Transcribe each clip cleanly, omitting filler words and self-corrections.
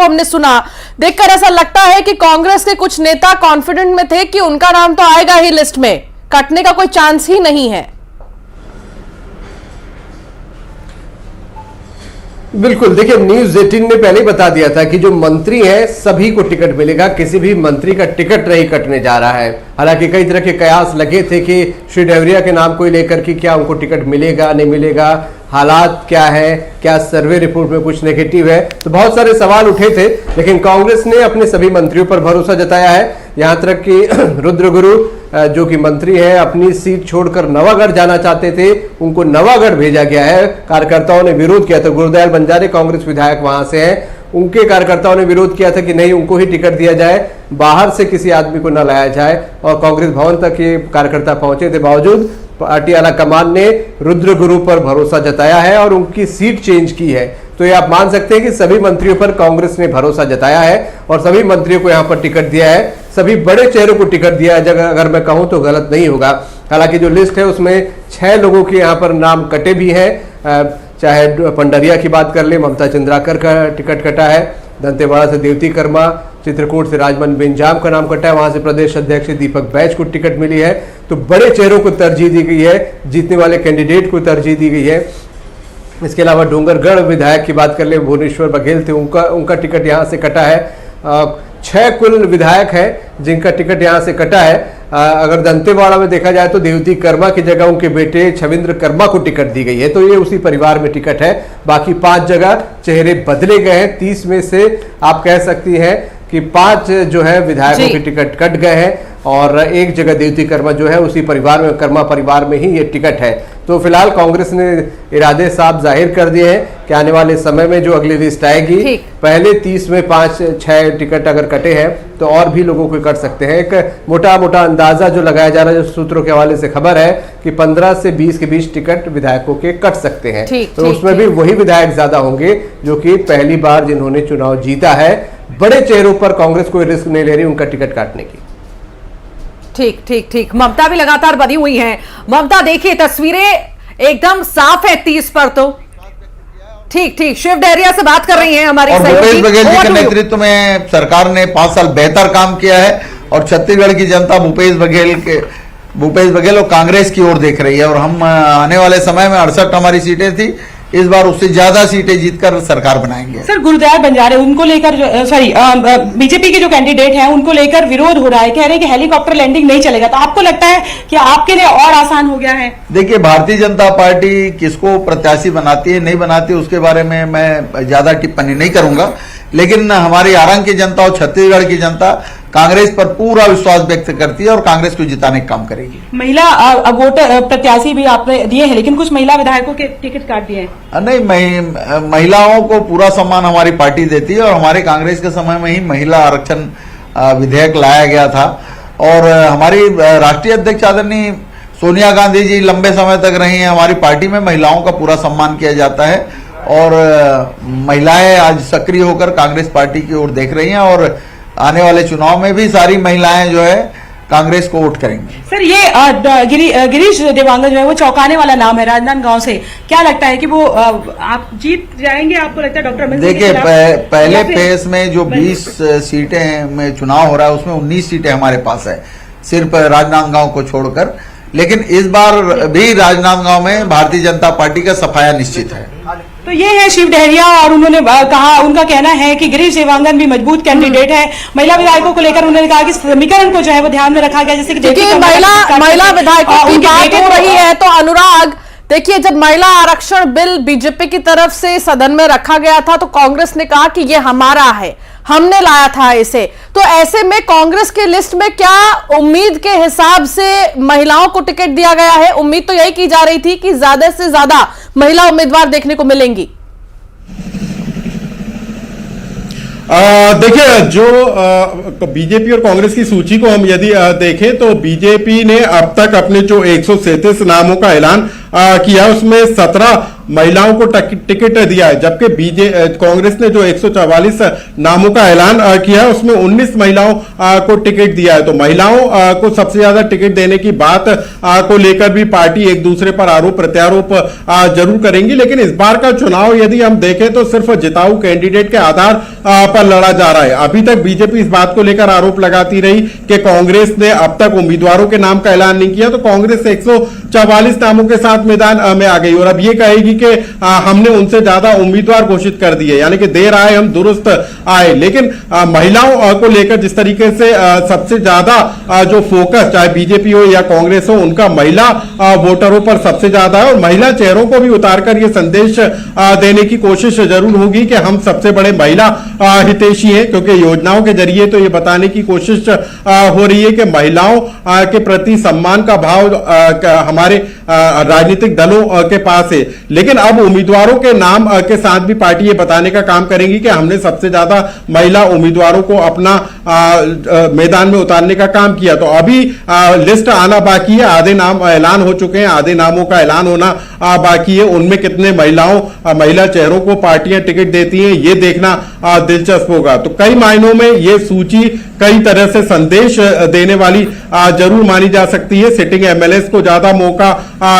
हमने सुना, देखकर ऐसा लगता है कि कांग्रेस के कुछ नेता कॉन्फिडेंट में थे कि उनका नाम तो आएगा ही लिस्ट में, कटने का कोई चांस ही नहीं है। बिल्कुल, देखिए न्यूज़ 18 ने पहले ही बता दिया था कि जो मंत्री है सभी को टिकट मिलेगा, किसी भी मंत्री का टिकट नहीं कटने जा रहा है। हालांकि कई तरह के कयास लगे थे कि श्री देवरिया के नाम को लेकर कि क्या उनको टिकट मिलेगा नहीं मिलेगा, हालात क्या है, क्या सर्वे रिपोर्ट में कुछ नेगेटिव है, तो बहुत सारे सवाल उठे थे। लेकिन कांग्रेस ने अपने सभी मंत्रियों पर भरोसा जताया है। यहां तक कि रुद्र गुरु जो कि मंत्री है अपनी सीट छोड़कर नवागढ़ जाना चाहते थे, उनको नवागढ़ भेजा गया है। कार्यकर्ताओं ने विरोध किया था, गुरुदयाल बंजारे कांग्रेस विधायक वहां से हैं, उनके कार्यकर्ताओं ने विरोध किया था कि नहीं उनको ही टिकट दिया जाए, बाहर से किसी आदमी को न लाया जाए। और कांग्रेस भवन तक ये कार्यकर्ता पहुंचे थे, बावजूद पार्टी आला कमान ने रुद्र गुरु पर भरोसा जताया है और उनकी सीट चेंज की है। तो ये आप मान सकते हैं कि सभी मंत्रियों पर कांग्रेस ने भरोसा जताया है और सभी मंत्रियों को यहां पर टिकट दिया है, सभी बड़े चेहरों को टिकट दिया है, अगर मैं कहूं तो गलत नहीं होगा। हालांकि जो लिस्ट है उसमें 6 लोगों के यहां पर नाम कटे भी हैं, चाहे पंडरिया की बात कर ले, ममता चंद्राकर का टिकट कटा है, दंतेवाड़ा से देवती कर्मा, चित्रकूट से राजमन बेंजाम का नाम कटा है, वहां से प्रदेश अध्यक्ष दीपक बैज को टिकट मिली है। तो बड़े चेहरों को तरजीह दी गई है, जीतने वाले कैंडिडेट को तरजीह दी गई है। इसके अलावा डोंगरगढ़ विधायक की बात कर ले, भुवनेश्वर बघेल थे, उनका टिकट यहाँ से कटा है। 6 कुल विधायक हैं जिनका टिकट यहाँ से कटा है। अगर दंतेवाड़ा में देखा जाए तो देवती कर्मा की जगह उनके बेटे छविंद्र कर्मा को टिकट दी गई है, तो ये उसी परिवार में टिकट है। बाकी 5 जगह चेहरे बदले गए हैं, 30 में से आप कह सकती हैं कि 5 जो है विधायकों के टिकट कट गए हैं और 1 जगह देवती कर्मा जो है उसी परिवार में, कर्मा परिवार में ही ये टिकट है। तो फिलहाल कांग्रेस ने इरादे साफ जाहिर कर दिए हैं कि आने वाले समय में जो अगली लिस्ट आएगी, पहले 30 में 5-6 टिकट अगर कटे हैं तो और भी लोगों को कट सकते हैं। एक मोटा मोटा अंदाजा जो लगाया जा रहा है, जो सूत्रों के हवाले से खबर है कि 15 से 20 के बीच टिकट विधायकों के कट सकते हैं। तो उसमें भी वही विधायक ज्यादा होंगे जो कि पहली बार जिन्होंने चुनाव जीता है। बड़े चेहरों पर कांग्रेस कोई रिस्क नहीं ले रही उनका टिकट काटने की। ठीक ठीक ठीक, ममता भी लगातार बनी हुई हैं। ममता देखिए तस्वीरें एकदम साफ है 30 पर तो ठीक ठीक। शिव डहरिया से बात कर रही हैं हमारी भूपेश बघेल जी के नेतृत्व में सरकार ने 5 साल बेहतर काम किया है और छत्तीसगढ़ की जनता भूपेश बघेल और कांग्रेस की ओर देख रही है। और हम आने वाले समय में 68 हमारी सीटें थी, इस बार उससे ज्यादा सीटें जीतकर सरकार बनाएंगे। सर गुरुदयाल बंजारे उनको लेकर बीजेपी के जो कैंडिडेट हैं उनको लेकर विरोध हो रहा है, कह रहे हैं कि हेलीकॉप्टर लैंडिंग नहीं चलेगा, तो आपको लगता है कि आपके लिए और आसान हो गया है? देखिए, भारतीय जनता पार्टी किसको प्रत्याशी बनाती है नहीं बनाती उसके बारे में मैं ज्यादा टिप्पणी नहीं करूंगा, लेकिन हमारी आरंग की जनता और छत्तीसगढ़ की जनता कांग्रेस पर पूरा विश्वास व्यक्त करती है और कांग्रेस को जिताने का काम करेगी। महिला वोटर प्रत्याशी भी आपने दिए हैं, लेकिन कुछ महिला विधायकों के टिकट काट दिए हैं। नहीं, महिलाओं को पूरा सम्मान हमारी पार्टी देती है और हमारे कांग्रेस के समय में ही महिला आरक्षण विधेयक लाया गया था। और हमारी राष्ट्रीय अध्यक्ष आदरणीय सोनिया गांधी जी लंबे समय तक रही हैं, हमारी पार्टी में महिलाओं का पूरा सम्मान किया जाता है और महिलाएं आज सक्रिय होकर कांग्रेस पार्टी की ओर देख रही हैं और आने वाले चुनाव में भी सारी महिलाएं जो है कांग्रेस को वोट करेंगी। सर ये गिरीश देवांगन जो है वो चौंकाने वाला नाम है राजनांदगांव से, क्या लगता है कि वो आप जीत जाएंगे? आपको लगता है डॉक्टर मिंज? देखिए, पहले फेज में जो 20 सीटें में चुनाव हो रहा है उसमें 19 सीटें हमारे पास है, सिर्फ राजनांदगांव को छोड़कर। लेकिन इस बार भी राजनांदगांव में भारतीय जनता पार्टी का सफाया निश्चित है। तो ये है शिव डहरिया और उन्होंने कहा, उनका कहना है कि गिरीश देवांगन भी मजबूत कैंडिडेट है। महिला विधायकों को लेकर उन्होंने कहा कि समीकरण को जो है वो ध्यान में रखा गया, जैसे कि महिला विधायकों की बात हो रही है। तो अनुराग देखिए, जब महिला आरक्षण बिल बीजेपी की तरफ से सदन में रखा गया था तो कांग्रेस ने कहा कि ये हमारा है, हमने लाया था इसे। तो ऐसे में कांग्रेस के लिस्ट में क्या उम्मीद के हिसाब से महिलाओं को टिकट दिया गया है? उम्मीद तो यही की जा रही थी कि ज्यादा से ज्यादा महिला उम्मीदवार देखने को मिलेंगी। देखिए, जो बीजेपी और कांग्रेस की सूची को हम यदि देखें तो बीजेपी ने अब तक अपने जो 137 नामों का ऐलान किया, उसमें 17 महिलाओं को टिकट दिया है, जबकि कांग्रेस ने जो 144 नामों का ऐलान किया है उसमें 19 महिलाओं को टिकट दिया है। तो महिलाओं को सबसे ज्यादा टिकट देने की बात को लेकर भी पार्टी एक दूसरे पर आरोप प्रत्यारोप जरूर करेंगी, लेकिन इस बार का चुनाव यदि हम देखें तो सिर्फ जिताऊ कैंडिडेट के आधार पर लड़ा जा रहा है। अभी तक बीजेपी इस बात को लेकर आरोप लगाती रही कि कांग्रेस ने अब तक उम्मीदवारों के नाम का ऐलान नहीं किया, तो कांग्रेस 144 नामों के साथ मैदान में आ गई और अब ये कहेगी कि हमने उनसे ज्यादा उम्मीदवार घोषित कर दिए, यानी कि देर आए हम दुरुस्त आए। लेकिन महिलाओं को लेकर जिस तरीके से सबसे ज्यादा जो फोकस चाहे बीजेपी हो या कांग्रेस हो, उनका महिला वोटरों पर सबसे ज्यादा है और महिला चेहरों को भी उतारकर यह संदेश देने की कोशिश जरूर होगी कि हम सबसे बड़े महिला हितैषी हैं, क्योंकि योजनाओं के जरिए तो ये बताने की कोशिश हो रही है कि महिलाओं के प्रति सम्मान का भाव हमारे राजनीतिक दलों के पास है। लेकिन अब उम्मीदवारों के नाम के साथ भी पार्टी ये बताने का काम करेगी कि हमने सबसे ज्यादा महिला उम्मीदवारों को अपना मैदान में उतारने का काम किया। तो अभी लिस्ट आना बाकी है, आधे नाम ऐलान हो चुके हैं, आधे नामों का ऐलान होना बाकी है। उनमें कितने महिला चेहरों को पार्टियां टिकट देती हैं ये देखना दिलचस्प होगा। तो कई मायनों में ये सूची कई तरह से संदेश देने वाली जरूर मानी जा सकती है। सिटिंग एमएलएस को ज्यादा मौका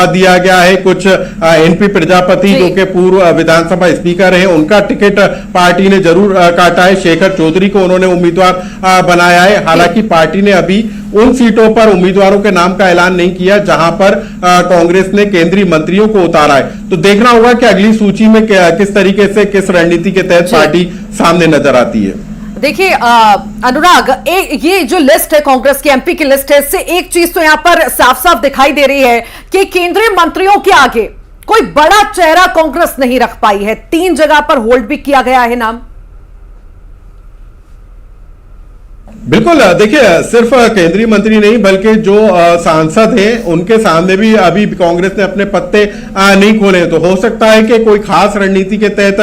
दिया गया है। कुछ एनपी प्रजापति जो कि पूर्व विधानसभा स्पीकर हैं, उनका टिकट पार्टी ने जरूर काटा है। शेखर चौधरी को उन्होंने उम्मीदवार बनाया है। हालांकि पार्टी ने अभी उन सीटों पर उम्मीदवारों के नाम का ऐलान नहीं किया जहां पर कांग्रेस ने केंद्रीय मंत्रियों को उतारा है। तो देखना होगा कि अगली सूची में किस तरीके से किस रणनीति के तहत पार्टी सामने नजर आती है। देखिए अनुराग, ये जो लिस्ट है कांग्रेस की एमपी की लिस्ट है, इससे एक चीज तो यहां पर साफ साफ दिखाई दे रही है कि केंद्रीय मंत्रियों के आगे कोई बड़ा चेहरा कांग्रेस नहीं रख पाई है। 3 जगह पर होल्ड भी किया गया है नाम। बिल्कुल, देखिए सिर्फ केंद्रीय मंत्री नहीं बल्कि जो सांसद हैं उनके सामने भी अभी कांग्रेस ने अपने पत्ते नहीं खोले। तो हो सकता है कि कोई खास रणनीति के तहत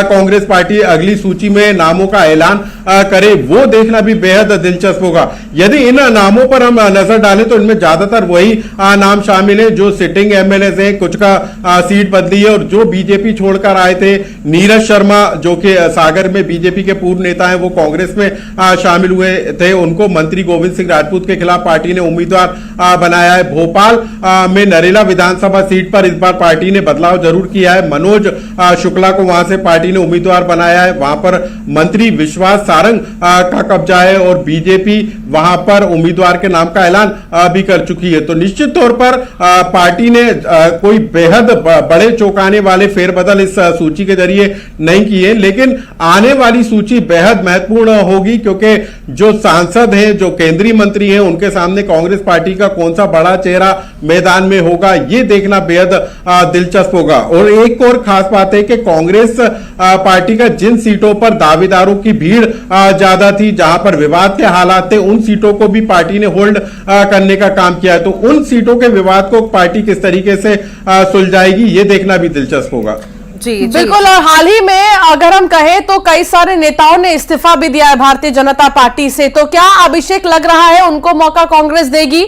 कांग्रेस पार्टी अगली सूची में नामों का ऐलान करे, वो देखना भी बेहद दिलचस्प होगा। यदि इन नामों पर हम नजर डालें तो इनमें ज्यादातर वही नाम शामिल है जो सिटिंग एमएलए हैं, कुछ का सीट बदली है और जो बीजेपी छोड़कर आए थे। नीरज शर्मा जो कि सागर में बीजेपी के पूर्व नेता हैं, वो कांग्रेस में शामिल हुए थे, उनको मंत्री गोविंद सिंह राजपूत के खिलाफ पार्टी ने उम्मीदवार बनाया है। भोपाल में नरेला विधानसभा सीट पर इस बार पार्टी ने बदलाव जरूर किया है। मनोज शुक्ला को वहां से पार्टी ने उम्मीदवार बनाया है। वहां पर मंत्री विश्वास सारंग का कब्जा है और बीजेपी वहां पर उम्मीदवार के नाम का ऐलान भी कर चुकी है। तो निश्चित तौर पर पार्टी ने कोई बेहद बड़े चौंकाने वाले फेरबदल इस सूची के जरिए नहीं किए, लेकिन आने वाली सूची बेहद महत्वपूर्ण होगी क्योंकि जो सांसद हैं, जो केंद्रीय मंत्री हैं, उनके सामने कांग्रेस पार्टी का कौन सा बड़ा चेहरा मैदान में होगा ये देखना बेहद दिलचस्प होगा। और एक और खास बात है कि कांग्रेस पार्टी का जिन सीटों पर दावेदारों की भीड़ ज्यादा थी, जहां पर विवाद के हालात थे, उन सीटों को भी पार्टी ने होल्ड करने का काम किया है। तो उन सीटों के विवाद को पार्टी किस तरीके से सुलझाएगी ये देखना भी दिलचस्प होगा। जी बिल्कुल। और हाल ही में अगर हम कहें तो कई सारे नेताओं ने इस्तीफा भी दिया है भारतीय जनता पार्टी से, तो क्या अभिषेक लग रहा है उनको मौका कांग्रेस देगी?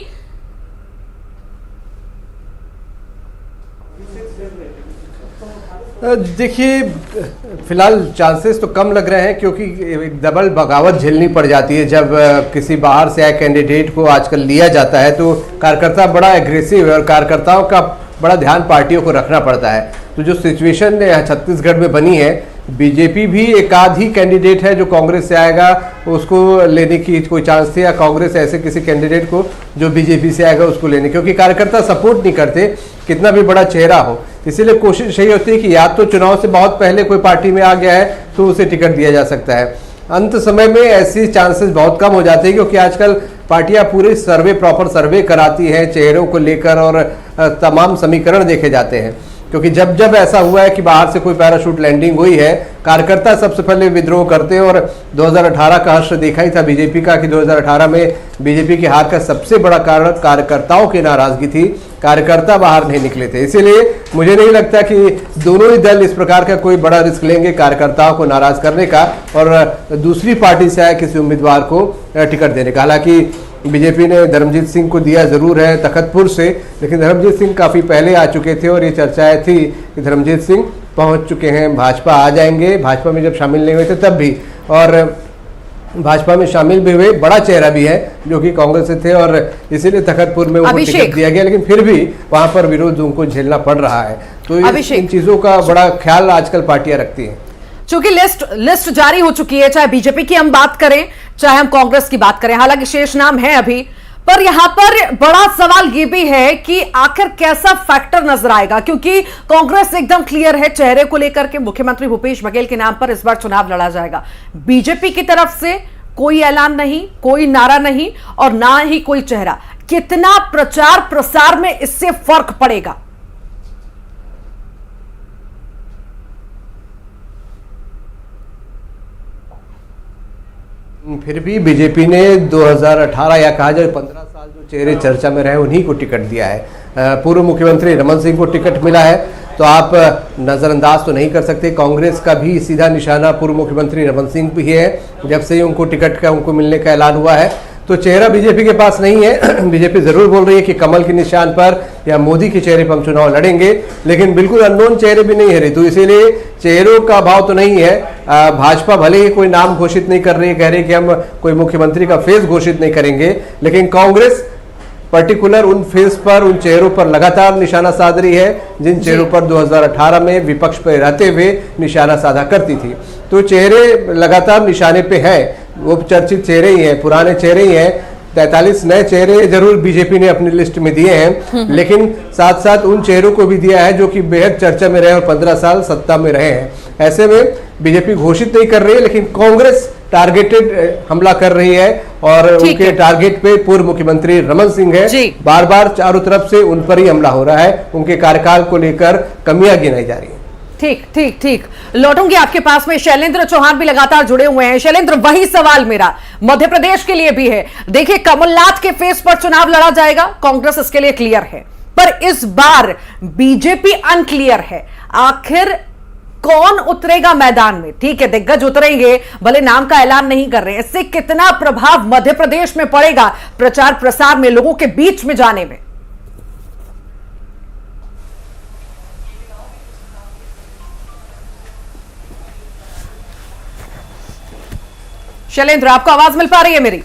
देखिए फिलहाल चांसेस तो कम लग रहे हैं क्योंकि एक डबल बगावत झेलनी पड़ जाती है। जब किसी बाहर से आए कैंडिडेट को आजकल लिया जाता है तो कार्यकर्ता बड़ा एग्रेसिव है और कार्यकर्ताओं का बड़ा ध्यान पार्टियों को रखना पड़ता है। तो जो सिचुएशन छत्तीसगढ़ में बनी है, बीजेपी भी एक आध ही कैंडिडेट है जो कांग्रेस से आएगा उसको लेने की कोई चांस थे, या कांग्रेस ऐसे किसी कैंडिडेट को जो बीजेपी से आएगा उसको लेने, क्योंकि कार्यकर्ता सपोर्ट नहीं करते कितना भी बड़ा चेहरा हो। इसीलिए कोशिश यही होती है कि या तो चुनाव से बहुत पहले कोई पार्टी में आ गया है तो उसे टिकट दिया जा सकता है। अंत समय में ऐसी चांसेस बहुत कम हो जाते हैं क्योंकि आजकल पार्टियां पूरे प्रॉपर सर्वे कराती हैं चेहरों को लेकर और तमाम समीकरण देखे जाते हैं। क्योंकि जब जब ऐसा हुआ है कि बाहर से कोई पैराशूट लैंडिंग हुई है, कार्यकर्ता सबसे पहले विद्रोह करते हैं। और 2018 का हश्र देखा ही था बीजेपी का कि 2018 में बीजेपी की हार का सबसे बड़ा कारण कार्यकर्ताओं की नाराजगी थी, कार्यकर्ता बाहर नहीं निकले थे। इसीलिए मुझे नहीं लगता कि दोनों ही दल इस प्रकार का कोई बड़ा रिस्क लेंगे कार्यकर्ताओं को नाराज करने का और दूसरी पार्टी से आए किसी उम्मीदवार को टिकट देने का। हालांकि बीजेपी ने धर्मजीत सिंह को दिया जरूर है तखतपुर से, लेकिन धर्मजीत सिंह काफी पहले आ चुके थे और ये चर्चाएं थी कि धर्मजीत सिंह पहुंच चुके हैं, भाजपा आ जाएंगे। भाजपा में जब शामिल नहीं हुए थे तब भी, और भाजपा में शामिल भी हुए, बड़ा चेहरा भी है जो कि कांग्रेस से थे और इसीलिए तखतपुर में उनको टिकट दिया गया, लेकिन फिर भी वहां पर विरोध उनको झेलना पड़ रहा है। तो इन चीजों का बड़ा ख्याल आजकल पार्टियां रखती हैं। चूंकि लिस्ट जारी हो चुकी है, चाहे बीजेपी की हम बात करें चाहे हम कांग्रेस की बात करें, हालांकि शेष नाम है अभी, पर यहां पर बड़ा सवाल यह भी है कि आखिर कैसा फैक्टर नजर आएगा, क्योंकि कांग्रेस एकदम क्लियर है चेहरे को लेकर के, मुख्यमंत्री भूपेश बघेल के नाम पर इस बार चुनाव लड़ा जाएगा। बीजेपी की तरफ से कोई ऐलान नहीं, कोई नारा नहीं और ना ही कोई चेहरा। कितना प्रचार प्रसार में इससे फर्क पड़ेगा? फिर भी बीजेपी ने 2018 या कहा जाए 15 साल जो चेहरे चर्चा में रहे उन्हीं को टिकट दिया है। पूर्व मुख्यमंत्री रमन सिंह को टिकट मिला है, तो आप नजरअंदाज तो नहीं कर सकते। कांग्रेस का भी सीधा निशाना पूर्व मुख्यमंत्री रमन सिंह भी है, जब से उनको टिकट का उनको मिलने का ऐलान हुआ है। तो चेहरा बीजेपी के पास नहीं है। बीजेपी जरूर बोल रही है कि कमल के निशान पर या मोदी के चेहरे पर हम चुनाव लड़ेंगे, लेकिन बिल्कुल अननोन चेहरे भी नहीं है। तो इसीलिए चेहरों का अभाव तो नहीं है। भाजपा भले ही कोई नाम घोषित नहीं कर रही है, कह रही है कि हम कोई मुख्यमंत्री का फेस घोषित नहीं करेंगे, लेकिन कांग्रेस पर्टिकुलर उन फेस पर, उन चेहरों पर लगातार निशाना साध रही है जिन चेहरों पर 2018 में विपक्ष पर रहते हुए निशाना साधा करती थी। तो चेहरे लगातार निशाने पे है, वो चर्चित चेहरे ही हैं, पुराने चेहरे ही हैं। 43 नए चेहरे जरूर बीजेपी ने अपनी लिस्ट में दिए हैं, लेकिन साथ साथ उन चेहरों को भी दिया है जो कि बेहद चर्चा में रहे और 15 साल सत्ता में रहे हैं। ऐसे में बीजेपी घोषित नहीं कर रही है, लेकिन कांग्रेस टारगेटेड हमला कर रही है और उनके टारगेट पे पूर्व मुख्यमंत्री रमन सिंह है। बार बार चारों तरफ से उन पर ही हमला हो रहा है, उनके कार्यकाल को लेकर कमियां गिनाई जा रही है। ठीक, लौटूंगी आपके पास में। शैलेंद्र चौहान भी लगातार जुड़े हुए हैं। शैलेंद्र, वही सवाल मेरा मध्य प्रदेश के लिए भी है। देखिए, कमलनाथ के फेस पर चुनाव लड़ा जाएगा, कांग्रेस इसके लिए क्लियर है, पर इस बार बीजेपी अनक्लियर है। आखिर कौन उतरेगा मैदान में? ठीक है, दिग्गज उतरेंगे, भले नाम का ऐलान नहीं कर रहे हैं। इससे कितना प्रभाव मध्य प्रदेश में पड़ेगा प्रचार प्रसार में, लोगों के बीच में जाने में? शैलेंद्र, आपको आवाज मिल पा रही है मेरी?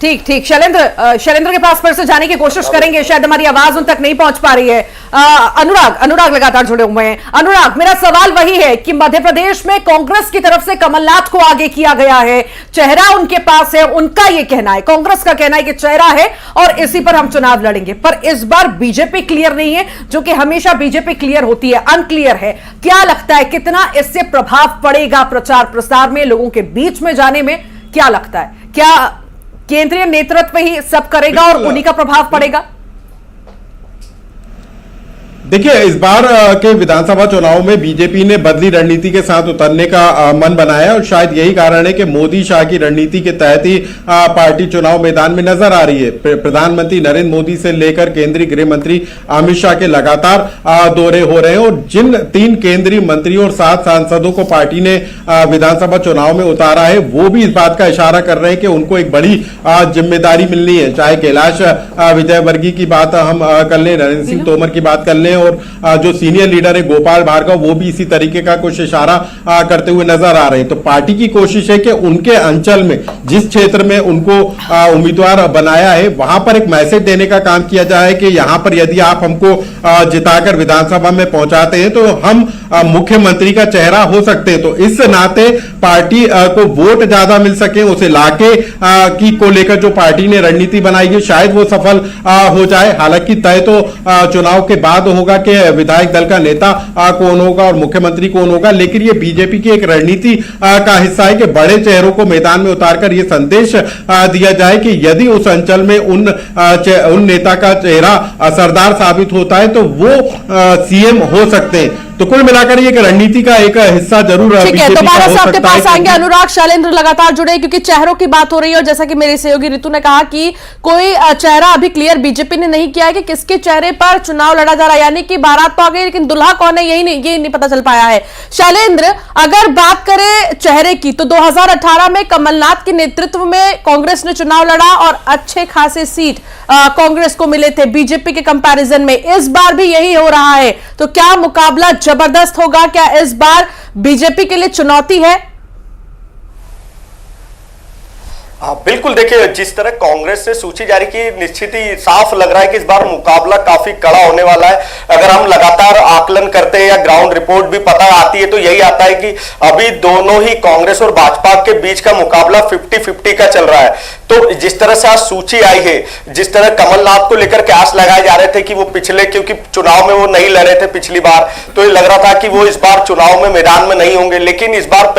ठीक, शैलेंद्र के पास फिर से जाने की कोशिश करेंगे, शायद हमारी आवाज उन तक नहीं पहुंच पा रही है। अनुराग लगातार जुड़े हुए हैं। अनुराग, मेरा सवाल वही है कि मध्य प्रदेश में कांग्रेस की तरफ से कमलनाथ को आगे किया गया है, चेहरा उनके पास है, उनका यह कहना है, कांग्रेस का कहना है कि चेहरा है और इसी पर हम चुनाव लड़ेंगे। पर इस बार बीजेपी क्लियर नहीं है, जो कि हमेशा बीजेपी क्लियर होती है, अनक्लियर है। क्या लगता है कितना इससे प्रभाव पड़ेगा प्रचार प्रसार में, लोगों के बीच में जाने में? क्या लगता है, क्या केंद्रीय नेतृत्व ही सब करेगा और उन्हीं का प्रभाव पड़ेगा? देखिए, इस बार के विधानसभा चुनाव में बीजेपी ने बदली रणनीति के साथ उतरने का मन बनाया और शायद यही कारण है कि मोदी शाह की रणनीति के तहत ही पार्टी चुनाव मैदान में नजर आ रही है। प्रधानमंत्री नरेंद्र मोदी से लेकर केंद्रीय गृह मंत्री अमित शाह के लगातार दौरे हो रहे हैं और जिन 3 केंद्रीय मंत्रियों और 7 सांसदों को पार्टी ने विधानसभा चुनाव में उतारा है, वो भी इस बात का इशारा कर रहे हैं कि उनको एक बड़ी जिम्मेदारी मिलनी है। चाहे कैलाश विजयवर्गीय की बात हम कर लें, नरेंद्र सिंह तोमर की बात कर लें और जो सीनियर लीडर है गोपाल भार्गव, वो भी इसी तरीके का कुछ इशारा करते हुए नजर आ रहे हैं। तो पार्टी की कोशिश है कि उनके अंचल में, जिस क्षेत्र में उनको उम्मीदवार बनाया है, वहां पर एक मैसेज देने का काम किया जाए कि यहां पर यदि आप हमको जिताकर विधानसभा में पहुंचाते हैं तो हम मुख्यमंत्री का चेहरा हो सकते हैं। तो इस नाते पार्टी को वोट ज्यादा मिल सके, उसे लाके को लेकर जो पार्टी ने रणनीति बनाई है शायद वो सफल हो जाए। हालांकि तय तो चुनाव के बाद होगा कि विधायक दल का नेता कौन होगा और मुख्यमंत्री कौन होगा, लेकिन ये बीजेपी की एक रणनीति का हिस्सा है कि बड़े चेहरों को मैदान में उतारकर ये संदेश दिया जाए कि यदि उस अंचल में उन नेता का चेहरा असरदार साबित होता है तो वो सीएम हो सकते हैं। तो कुल मिलाकर ये रणनीति का एक हिस्सा जरूर ठीक है, दोबारा से आपके पास आएंगे अनुराग। शैलेंद्र लगातार जुड़े क्योंकि चेहरों की बात हो रही है और जैसा कि मेरी सहयोगी ऋतु ने कहा कि कोई चेहरा अभी क्लियर बीजेपी ने नहीं किया है कि किसके चेहरे पर चुनाव लड़ा जा रहा है, यानी कि बारात तो आ गई लेकिन दुल्हा कौन है ये नहीं पता चल पाया है। शैलेंद्र, अगर बात करें चेहरे की तो 2018 में कमलनाथ के नेतृत्व में कांग्रेस ने चुनाव लड़ा और अच्छे खासे सीट कांग्रेस को मिले थे बीजेपी के कंपैरिजन में। इस बार भी यही हो रहा है, तो क्या मुकाबला जबरदस्त होगा? क्या इस बार बीजेपी के लिए चुनौती है? हाँ बिल्कुल, देखिए जिस तरह कांग्रेस ने सूची जारी की निश्चित ही साफ लग रहा है कि इस बार मुकाबला काफी कड़ा होने वाला है। अगर हम लगातार आकलन करते हैं या ग्राउंड रिपोर्ट भी पता आती है तो यही आता है कि अभी दोनों ही कांग्रेस और भाजपा के बीच का मुकाबला 50-50 का चल रहा है। तो जिस तरह से आज सूची आई है, जिस तरह कमलनाथ को लेकर कयास लगाए जा रहे थे कि वो पिछले क्योंकि चुनाव में वो नहीं लड़े थे पिछली बार, तो ये लग रहा था कि वो इस बार चुनाव में मैदान में नहीं होंगे, लेकिन इस बार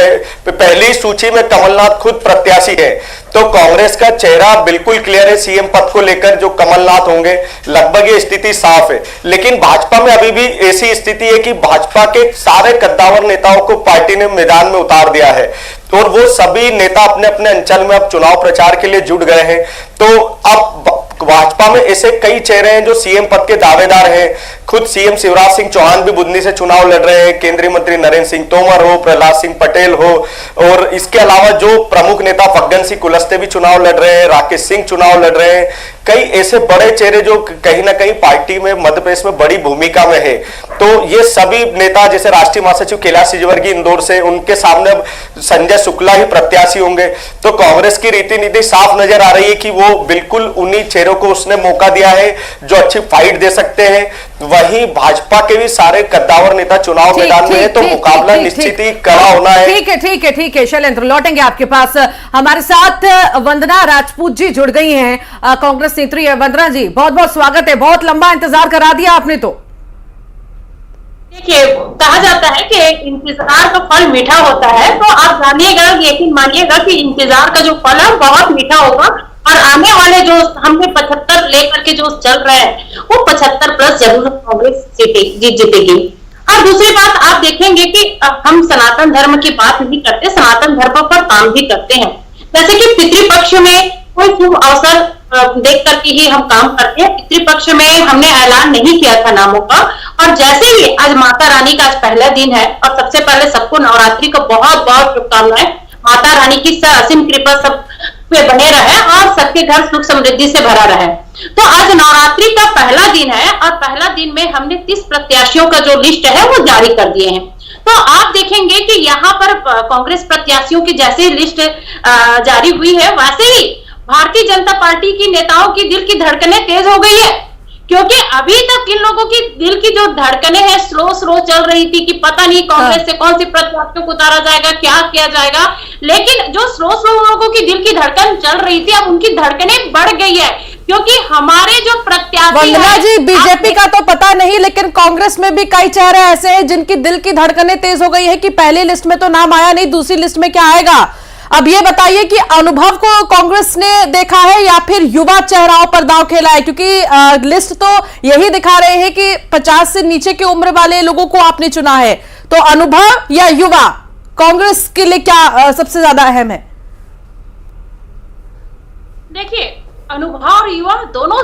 पहली सूची में कमलनाथ खुद प्रत्याशी है। तो कांग्रेस का चेहरा बिल्कुल क्लियर है सीएम पद को लेकर, जो कमलनाथ होंगे, लगभग ये स्थिति साफ है। लेकिन भाजपा में अभी भी ऐसी स्थिति है कि भाजपा के सारे कद्दावर नेताओं को पार्टी ने मैदान में उतार दिया है और वो सभी नेता अपने अपने अंचल में अब चुनाव प्रचार के लिए जुट गए हैं। तो अब भाजपा में ऐसे कई चेहरे हैं जो सीएम पद के दावेदार हैं। खुद सीएम शिवराज सिंह चौहान भी बुधनी से चुनाव लड़ रहे हैं, केंद्रीय मंत्री नरेंद्र सिंह तोमर हो, प्रहलाद सिंह पटेल हो, और इसके अलावा जो प्रमुख नेता फग्गन सिंह कुलस्ते भी चुनाव लड़ रहे हैं, राकेश सिंह चुनाव लड़ रहे हैं। कई ऐसे बड़े चेहरे जो कहीं ना कहीं पार्टी में मध्य प्रदेश में बड़ी भूमिका में है। तो ये सभी नेता जैसे राष्ट्रीय महासचिव कैलाश विजयवर्गीय इंदौर से, उनके सामने अब संजय शुक्ला ही प्रत्याशी होंगे। तो कांग्रेस की रीति नीति साफ नजर आ रही है कि वो बिल्कुल उन्हीं चेहरों को उसने मौका दिया है जो अच्छी फाइट दे सकते हैं। वहीं भाजपा के भी सारे कद्दावर नेता चुनाव मैदान में है, तो मुकाबला निश्चित ही कड़ा होना है। ठीक है शैलेंद्र, लौटेंगे आपके पास। हमारे साथ वंदना राजपूत जी जुड़ गई हैं, कांग्रेस नेत्री है। वंदना जी, बहुत बहुत स्वागत है। बहुत लंबा इंतजार करा दिया आपने। तो देखिए, कहा जाता है कि इंतजार का फल मीठा होता है, तो आप जानिएगा, यकीन मानिएगा कि इंतजार का जो फल है बहुत मीठा होगा और आने वाले जो हमने 75 लेकर के जो चल रहे हैं वो 75 प्लस जरूर कांग्रेस जीतेगी। और दूसरी बात आप देखेंगे कि हम सनातन धर्म की बात नहीं करते, सनातन धर्म पर काम भी करते हैं। जैसे कि पितृपक्ष में कोई शुभ अवसर देख करके ही हम काम करते हैं। पितृपक्ष में हमने ऐलान नहीं किया था नामों का, और जैसे ही आज माता रानी का आज पहला दिन है और सबसे पहले सबको नवरात्रि को बहुत बहुत शुभकामनाएं। माता रानी की असीम कृपा सब पे बने रहे और सबके घर सुख समृद्धि से भरा रहे। तो आज नवरात्रि का पहला दिन है और पहला दिन में हमने 30 प्रत्याशियों का जो लिस्ट है वो जारी कर दिए हैं। तो आप देखेंगे कि यहाँ पर कांग्रेस प्रत्याशियों की जैसे लिस्ट जारी हुई है, वैसे ही भारतीय जनता पार्टी की नेताओं की दिल की धड़कनें तेज हो गई है, क्योंकि अभी तक इन लोगों की दिल की जो धड़कनें हैं स्लो चल रही थी कि पता नहीं कांग्रेस से कौन सी प्रत्याशियों को उतारा जाएगा, क्या किया जाएगा। लेकिन जो स्लो लोगों की दिल की धड़कन चल रही थी, अब उनकी धड़कनें बढ़ गई है, क्योंकि हमारे जो प्रत्याशी वंदना जी, बीजेपी का तो पता नहीं, लेकिन कांग्रेस में भी कई चेहरे ऐसे हैं जिनकी दिल की धड़कनें तेज हो गई है कि पहली लिस्ट में तो नाम आया नहीं, दूसरी लिस्ट में क्या आएगा। अब ये बताइए कि अनुभव को कांग्रेस ने देखा है या फिर युवा चेहराओं पर दांव खेला है, क्योंकि लिस्ट तो यही दिखा रहे हैं कि 50 से नीचे की उम्र वाले लोगों को आपने चुना है। तो अनुभव या युवा कांग्रेस के लिए क्या सबसे ज्यादा अहम है? देखिए, अनुभव और युवा दोनों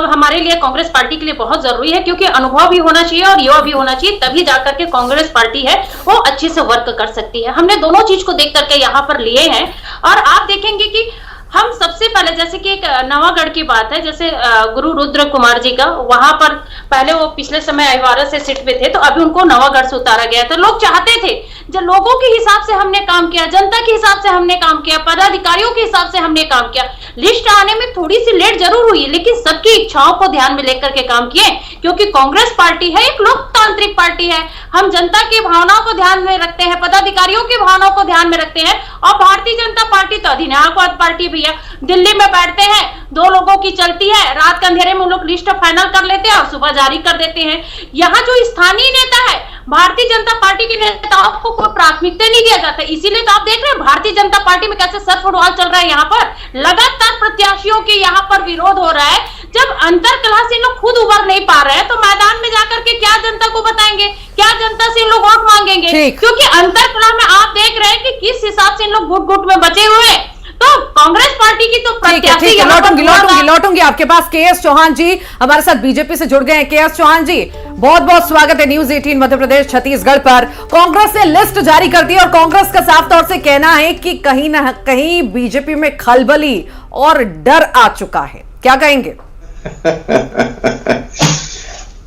हमारे लिए कांग्रेस पार्टी के लिए बहुत जरूरी है, क्योंकि अनुभव भी होना चाहिए और युवा भी होना चाहिए, तभी जाकर के कांग्रेस पार्टी है वो अच्छे से वर्क कर सकती है। हमने दोनों चीज को देख करके यहाँ पर लिए हैं। और आप देखेंगे कि हम सबसे पहले जैसे कि एक नवागढ़ की बात है, जैसे गुरु रुद्र कुमार जी का, वहां पर पहले वो पिछले समय अहिवारा से सीट पे थे, तो अभी उनको नवागढ़ से उतारा गया था। लोग चाहते थे, जब लोगों के हिसाब से हमने काम किया, जनता के हिसाब से हमने काम किया, पदाधिकारियों के हिसाब से हमने काम किया। लिस्ट आने में थोड़ी सी लेट जरूर हुई, लेकिन सबकी इच्छाओं को ध्यान में लेकर के काम किए, क्योंकि कांग्रेस पार्टी है एक लोकतांत्रिक पार्टी है। हम जनता की भावनाओं को ध्यान में रखते हैं, पदाधिकारियों की भावनाओं को ध्यान में रखते हैं। और भारतीय जनता पार्टी तो अधिनायकवाद पार्टी भैया, दिल्ली में बैठते हैं, 2 लोगों की चलती है, रात के अंधेरे में उन लोग लिस्ट फाइनल कर लेते हैं और सुबह जारी कर देते हैं। यहाँ जो स्थानीय नेता है, भारतीय जनता पार्टी के नेताओं को कोई प्राथमिकता नहीं दिया जाता। इसीलिए तो आप देख रहे हैं भारतीय जनता पार्टी में कैसे सर फुटबॉल चल रहा है। यहाँ पर लगातार प्रत्याशियों के यहाँ पर विरोध हो रहा है। जब अंतर कलह से लोग खुद उभर नहीं पा रहे हैं, तो मैदान में जाकर के क्या जनता को बताएंगे, क्या जनता से लोग वोट मांगेंगे? क्योंकि अंतर कलह में आप देख रहे हैं कि किस हिसाब से लोग गुट गुट में बचे हुए हैं। तो कांग्रेस पार्टी की तो प्रत्याशी लौटूंगी आपके पास। केएस चौहान जी हमारे साथ बीजेपी से जुड़ गए हैं। केएस चौहान जी, बहुत बहुत स्वागत है न्यूज 18 मध्य प्रदेश छत्तीसगढ़ पर। कांग्रेस ने लिस्ट जारी कर दी और कांग्रेस का साफ तौर से कहना है कि कहीं ना कहीं बीजेपी में खलबली और डर आ चुका है, क्या कहेंगे?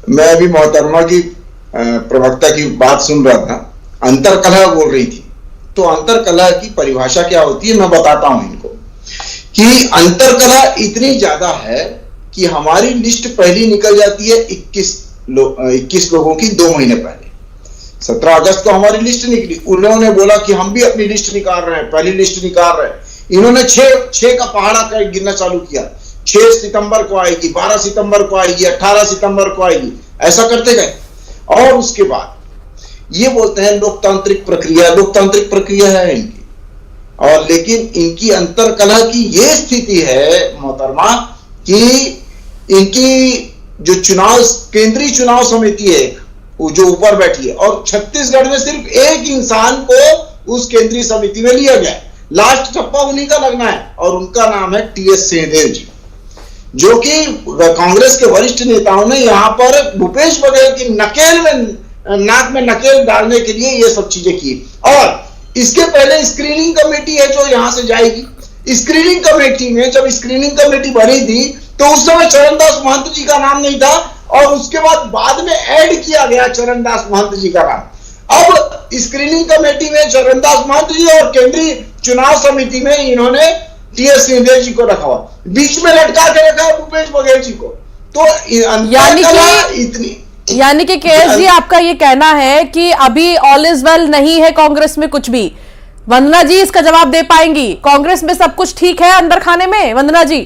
मैं अभी मोहतरमा की प्रवक्ता की बात सुन रहा था, अंतरकलह बोल रही थी। तो अंतरकलह की परिभाषा क्या होती है मैं बताता हूं इनको, कि अंतरकलह इतनी ज्यादा है कि हमारी लिस्ट पहली निकल जाती है 21 लोगों की 2 महीने पहले। 17 अगस्त को हमारी लिस्ट निकली, उन्होंने बोला कि हम भी अपनी लिस्ट निकाल रहे हैं, पहली लिस्ट निकाल रहे हैं। इन्होंने 6 का पहाड़ा कर गिनना चालू किया। 6 सितंबर को आएगी, 12 सितंबर को आएगी, 18 सितंबर को आएगी, ऐसा करते गए। और उसके बाद ये बोलते हैं लोकतांत्रिक प्रक्रिया है इनकी। और लेकिन इनकी अंतरकलह की ये स्थिति है मोहतरमा कि इनकी जो केंद्रीय चुनाव समिति है वो जो ऊपर बैठी है, और छत्तीसगढ़ में सिर्फ एक इंसान को उस केंद्रीय समिति में लिया गया है। लास्ट ठप्पा उन्हीं का लगना है और उनका नाम है टीएस सिंहदेव जी, जो कि कांग्रेस के वरिष्ठ नेताओं ने यहाँ पर भूपेश बघेल की नाक में नकेल डालने के लिए ये सब चीजें की। और इसके पहले स्क्रीनिंग कमेटी है जो यहां से जाएगी। स्क्रीनिंग कमेटी में जब स्क्रीनिंग कमेटी बनी थी तो उस समय चरणदास महंत जी का नाम नहीं था, और उसके बाद में ऐड किया गया चरणदास महंत जी का नाम। अब स्क्रीनिंग कमेटी में चरणदास महंत जी और केंद्रीय चुनाव समिति में इन्होंने टीएस सिंहदेव जी को रखा हुआ, बीच में लटका के रखा है भूपेश बघेल जी को। तो यानी कि केएस जी आपका ये कहना है कि अभी ऑल इज वेल नहीं है कांग्रेस में कुछ भी। वंदना जी इसका जवाब दे पाएंगी? कांग्रेस में सब कुछ ठीक है अंदर खाने में, वंदना जी?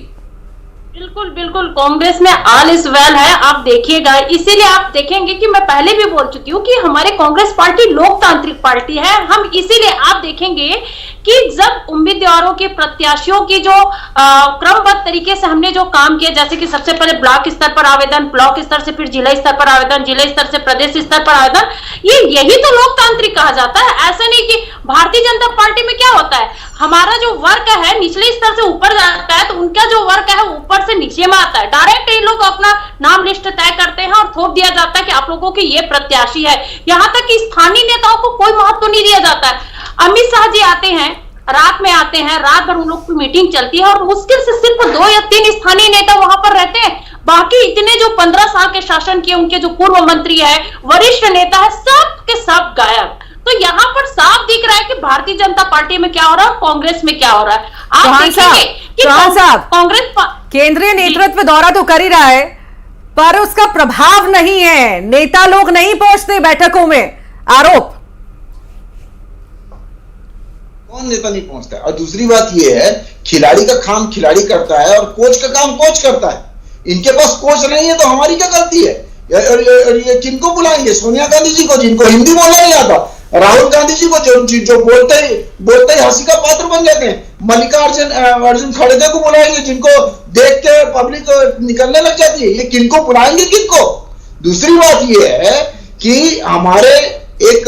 बिल्कुल बिल्कुल, कांग्रेस में ऑल इज वेल है। आप देखिएगा, इसीलिए आप देखेंगे कि मैं पहले भी बोल चुकी हूँ कि हमारे कांग्रेस पार्टी लोकतांत्रिक पार्टी है। हम इसीलिए आप देखेंगे कि जब उम्मीदवारों के प्रत्याशियों की जो क्रमबद्ध तरीके से हमने जो काम किया, जैसे कि सबसे पहले ब्लॉक स्तर पर आवेदन, ब्लॉक स्तर से फिर जिला स्तर पर आवेदन, जिला स्तर से प्रदेश स्तर पर आवेदन, यही तो लोकतांत्रिक कहा जाता है। ऐसा नहीं कि भारतीय जनता पार्टी में क्या होता है, हमारा जो वर्क है निचले स्तर से ऊपर जाता है, तो उनका जो वर्क है ऊपर से नीचे में आता है। डायरेक्ट इन लोग अपना नाम लिस्ट तय करते हैं और थोप दिया जाता है कि आप लोगों के ये प्रत्याशी है। यहाँ तक कि स्थानीय नेताओं को कोई महत्व नहीं दिया जाता है। अमित शाह जी आते हैं, रात में आते हैं, रात भर उन लोग की मीटिंग चलती है और मुश्किल से सिर्फ 2 या 3 स्थानीय नेता वहां पर रहते हैं। बाकी इतने जो 15 साल के शासन किए, उनके जो पूर्व मंत्री है, वरिष्ठ नेता है, सब के सब गायब। तो यहाँ पर साफ दिख रहा है कि भारतीय जनता पार्टी में क्या हो रहा है, कांग्रेस में क्या हो रहा है। आप देखेंगे कि कांग्रेस केंद्रीय नेतृत्व दौरा तो कर ही रहा है, पर उसका प्रभाव नहीं है, नेता लोग नहीं पहुंचते बैठकों में, आरोप। कौन नेता नहीं पहुंचता है? और दूसरी बात यह है, खिलाड़ी का काम खिलाड़ी करता है और कोच का काम कोच करता है। इनके पास कोच नहीं है तो हमारी क्या गलती है? ये किनको बुलाएंगे? सोनिया गांधी जी को, जिनको हिंदी बोलना नहीं आता, राहुल गांधी जी को, जो बोलते ही हंसी का पात्र बन जाते हैं, मल्लिकार्जुन खड़गे को बुलाएंगे, जिनको देख के पब्लिक निकलने लग जाती है। ये किनको बुलाएंगे, किनको? दूसरी बात यह है कि हमारे एक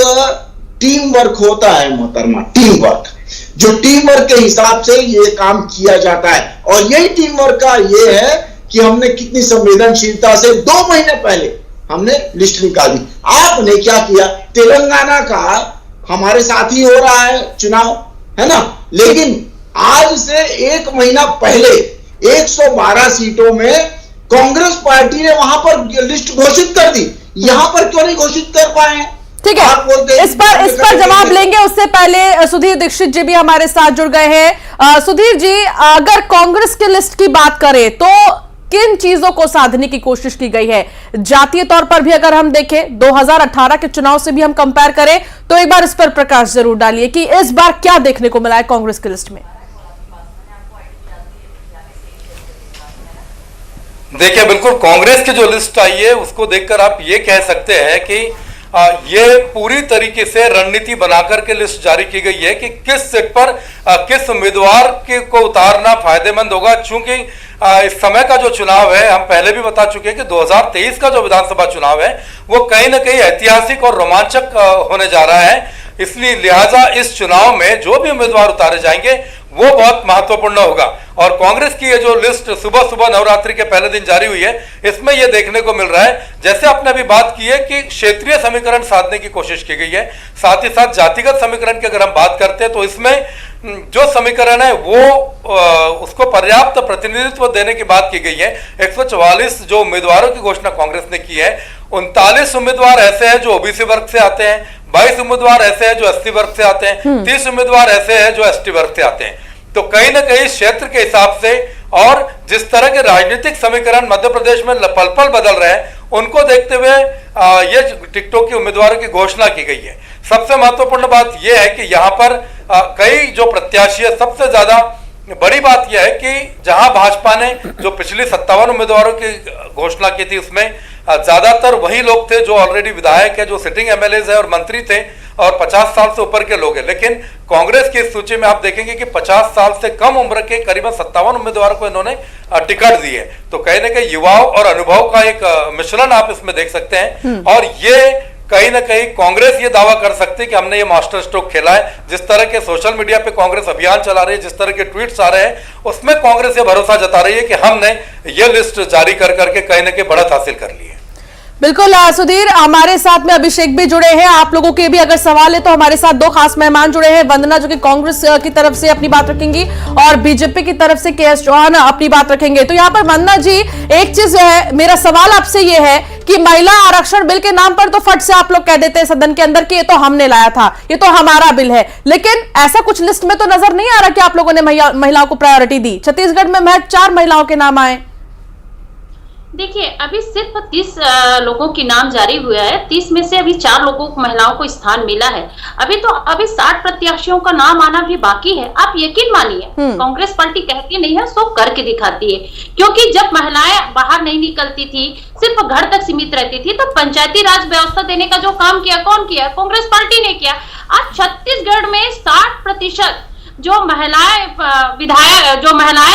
टीम वर्क होता है मोहतरमा, टीम वर्क, जो टीम वर्क के हिसाब से ये काम किया जाता है। और यही टीम वर्क का ये है कि हमने कितनी संवेदनशीलता से 2 महीने पहले हमने लिस्ट निकाली। आपने क्या किया? तेलंगाना का हमारे साथ ही हो रहा है चुनाव, है ना, लेकिन आज से 1 महीना पहले 112 सीटों में कांग्रेस पार्टी ने वहां पर लिस्ट घोषित कर दी, यहां पर क्यों नहीं घोषित कर पाए हैं? ठीक है, इस पर जवाब लेंगे। उससे पहले सुधीर दीक्षित जी भी हमारे साथ जुड़ गए हैं। सुधीर जी, अगर कांग्रेस की लिस्ट की बात करें तो किन चीजों को साधने की कोशिश की गई है? जातीय तौर पर भी अगर हम देखें, 2018 के चुनाव से भी हम कंपेयर करें तो एक बार इस पर प्रकाश जरूर डालिए कि इस बार क्या देखने को मिला है कांग्रेस की लिस्ट में। देखिए, बिल्कुल कांग्रेस की जो लिस्ट आई है उसको देखकर आप ये कह सकते हैं कि ये पूरी तरीके से रणनीति बनाकर के लिस्ट जारी की गई है कि किस सीट पर किस उम्मीदवार को उतारना फायदेमंद होगा। चूंकि इस समय का जो चुनाव है, हम पहले भी बता चुके हैं कि 2023 का जो विधानसभा चुनाव है वो कहीं ना कहीं ऐतिहासिक और रोमांचक होने जा रहा है। इसलिए लिहाजा इस चुनाव में जो भी उम्मीदवार उतारे जाएंगे वो बहुत महत्वपूर्ण होगा। और कांग्रेस की ये जो लिस्ट सुबह सुबह नवरात्रि के पहले दिन जारी हुई है, इसमें यह देखने को मिल रहा है, जैसे आपने अभी बात की है कि क्षेत्रीय समीकरण साधने की कोशिश की गई है, साथ ही साथ जातिगत समीकरण की अगर हम बात करते हैं तो इसमें जो समीकरण है वो उसको पर्याप्त प्रतिनिधित्व देने की बात की गई है। 144 जो उम्मीदवारों की घोषणा कांग्रेस ने की है, 39 उम्मीदवार ऐसे हैं जो ओबीसी वर्ग से आते हैं, 22 उम्मीदवार ऐसे हैं जो एसटी वर्ग से आते हैं, 30 उम्मीदवार ऐसे हैं जो एसटी वर्ग से आते हैं। तो कहीं ना कहीं क्षेत्र के हिसाब से और जिस तरह के राजनीतिक समीकरण मध्य प्रदेश में पल पल बदल रहे हैं, उनको देखते हुए ये टिकटों की उम्मीदवारों की घोषणा की गई है। सबसे महत्वपूर्ण बात यह है कि यहाँ पर कई जो प्रत्याशी है, सबसे ज्यादा बड़ी बात यह है कि जहां भाजपा ने जो पिछली 57 उम्मीदवारों की घोषणा की थी उसमें ज्यादातर वही लोग थे जो ऑलरेडी विधायक है, जो सिटिंग एमएलए है और मंत्री थे और 50 साल से ऊपर के लोग हैं। लेकिन कांग्रेस की इस सूची में आप देखेंगे कि 50 साल से कम उम्र के करीबन 57 उम्मीदवारों को इन्होंने टिकट दी है। तो कहीं ना कहीं युवाओं और अनुभव का एक मिश्रण आप इसमें देख सकते हैं। और ये कहीं ना कहीं कांग्रेस ये दावा कर सकती है कि हमने ये मास्टर स्ट्रोक खेला है। जिस तरह के सोशल मीडिया पे कांग्रेस अभियान चला रही है, जिस तरह के ट्वीट्स आ रहे हैं, उसमें कांग्रेस ये भरोसा जता रही है कि हमने ये लिस्ट जारी कर करके कहीं ना कहीं बढ़त हासिल कर ली है। बिल्कुल सुधीर, हमारे साथ में अभिषेक भी जुड़े हैं। आप लोगों के भी अगर सवाल है तो हमारे साथ दो खास मेहमान जुड़े हैं, वंदना जो कि कांग्रेस की तरफ से अपनी बात रखेंगी और बीजेपी की तरफ से के.एस. चौहान अपनी बात रखेंगे। तो यहाँ पर वंदना जी, एक चीज है, मेरा सवाल आपसे ये है कि महिला आरक्षण बिल के नाम पर तो फट से आप लोग कह देते हैं सदन के अंदर कि ये तो हमने लाया था, ये तो हमारा बिल है, लेकिन ऐसा कुछ लिस्ट में तो नजर नहीं आ रहा कि आप लोगों ने महिलाओं को प्रायोरिटी दी। छत्तीसगढ़ में महज 4 महिलाओं के नाम आए। देखिए, अभी सिर्फ 30 लोगों के नाम जारी हुआ है। 30 में से अभी 4 लोगों को, महिलाओं को स्थान मिला है। अभी 60 प्रत्याशियों का नाम आना भी बाकी है। आप यकीन मानिए, कांग्रेस पार्टी कहती नहीं है, सो करके दिखाती है। क्योंकि जब महिलाएं बाहर नहीं निकलती थी, सिर्फ घर तक सीमित रहती थी, तो पंचायती राज व्यवस्था देने का जो काम किया, कौन किया? कांग्रेस पार्टी ने किया। आज छत्तीसगढ़ में 60% जो महिलाएं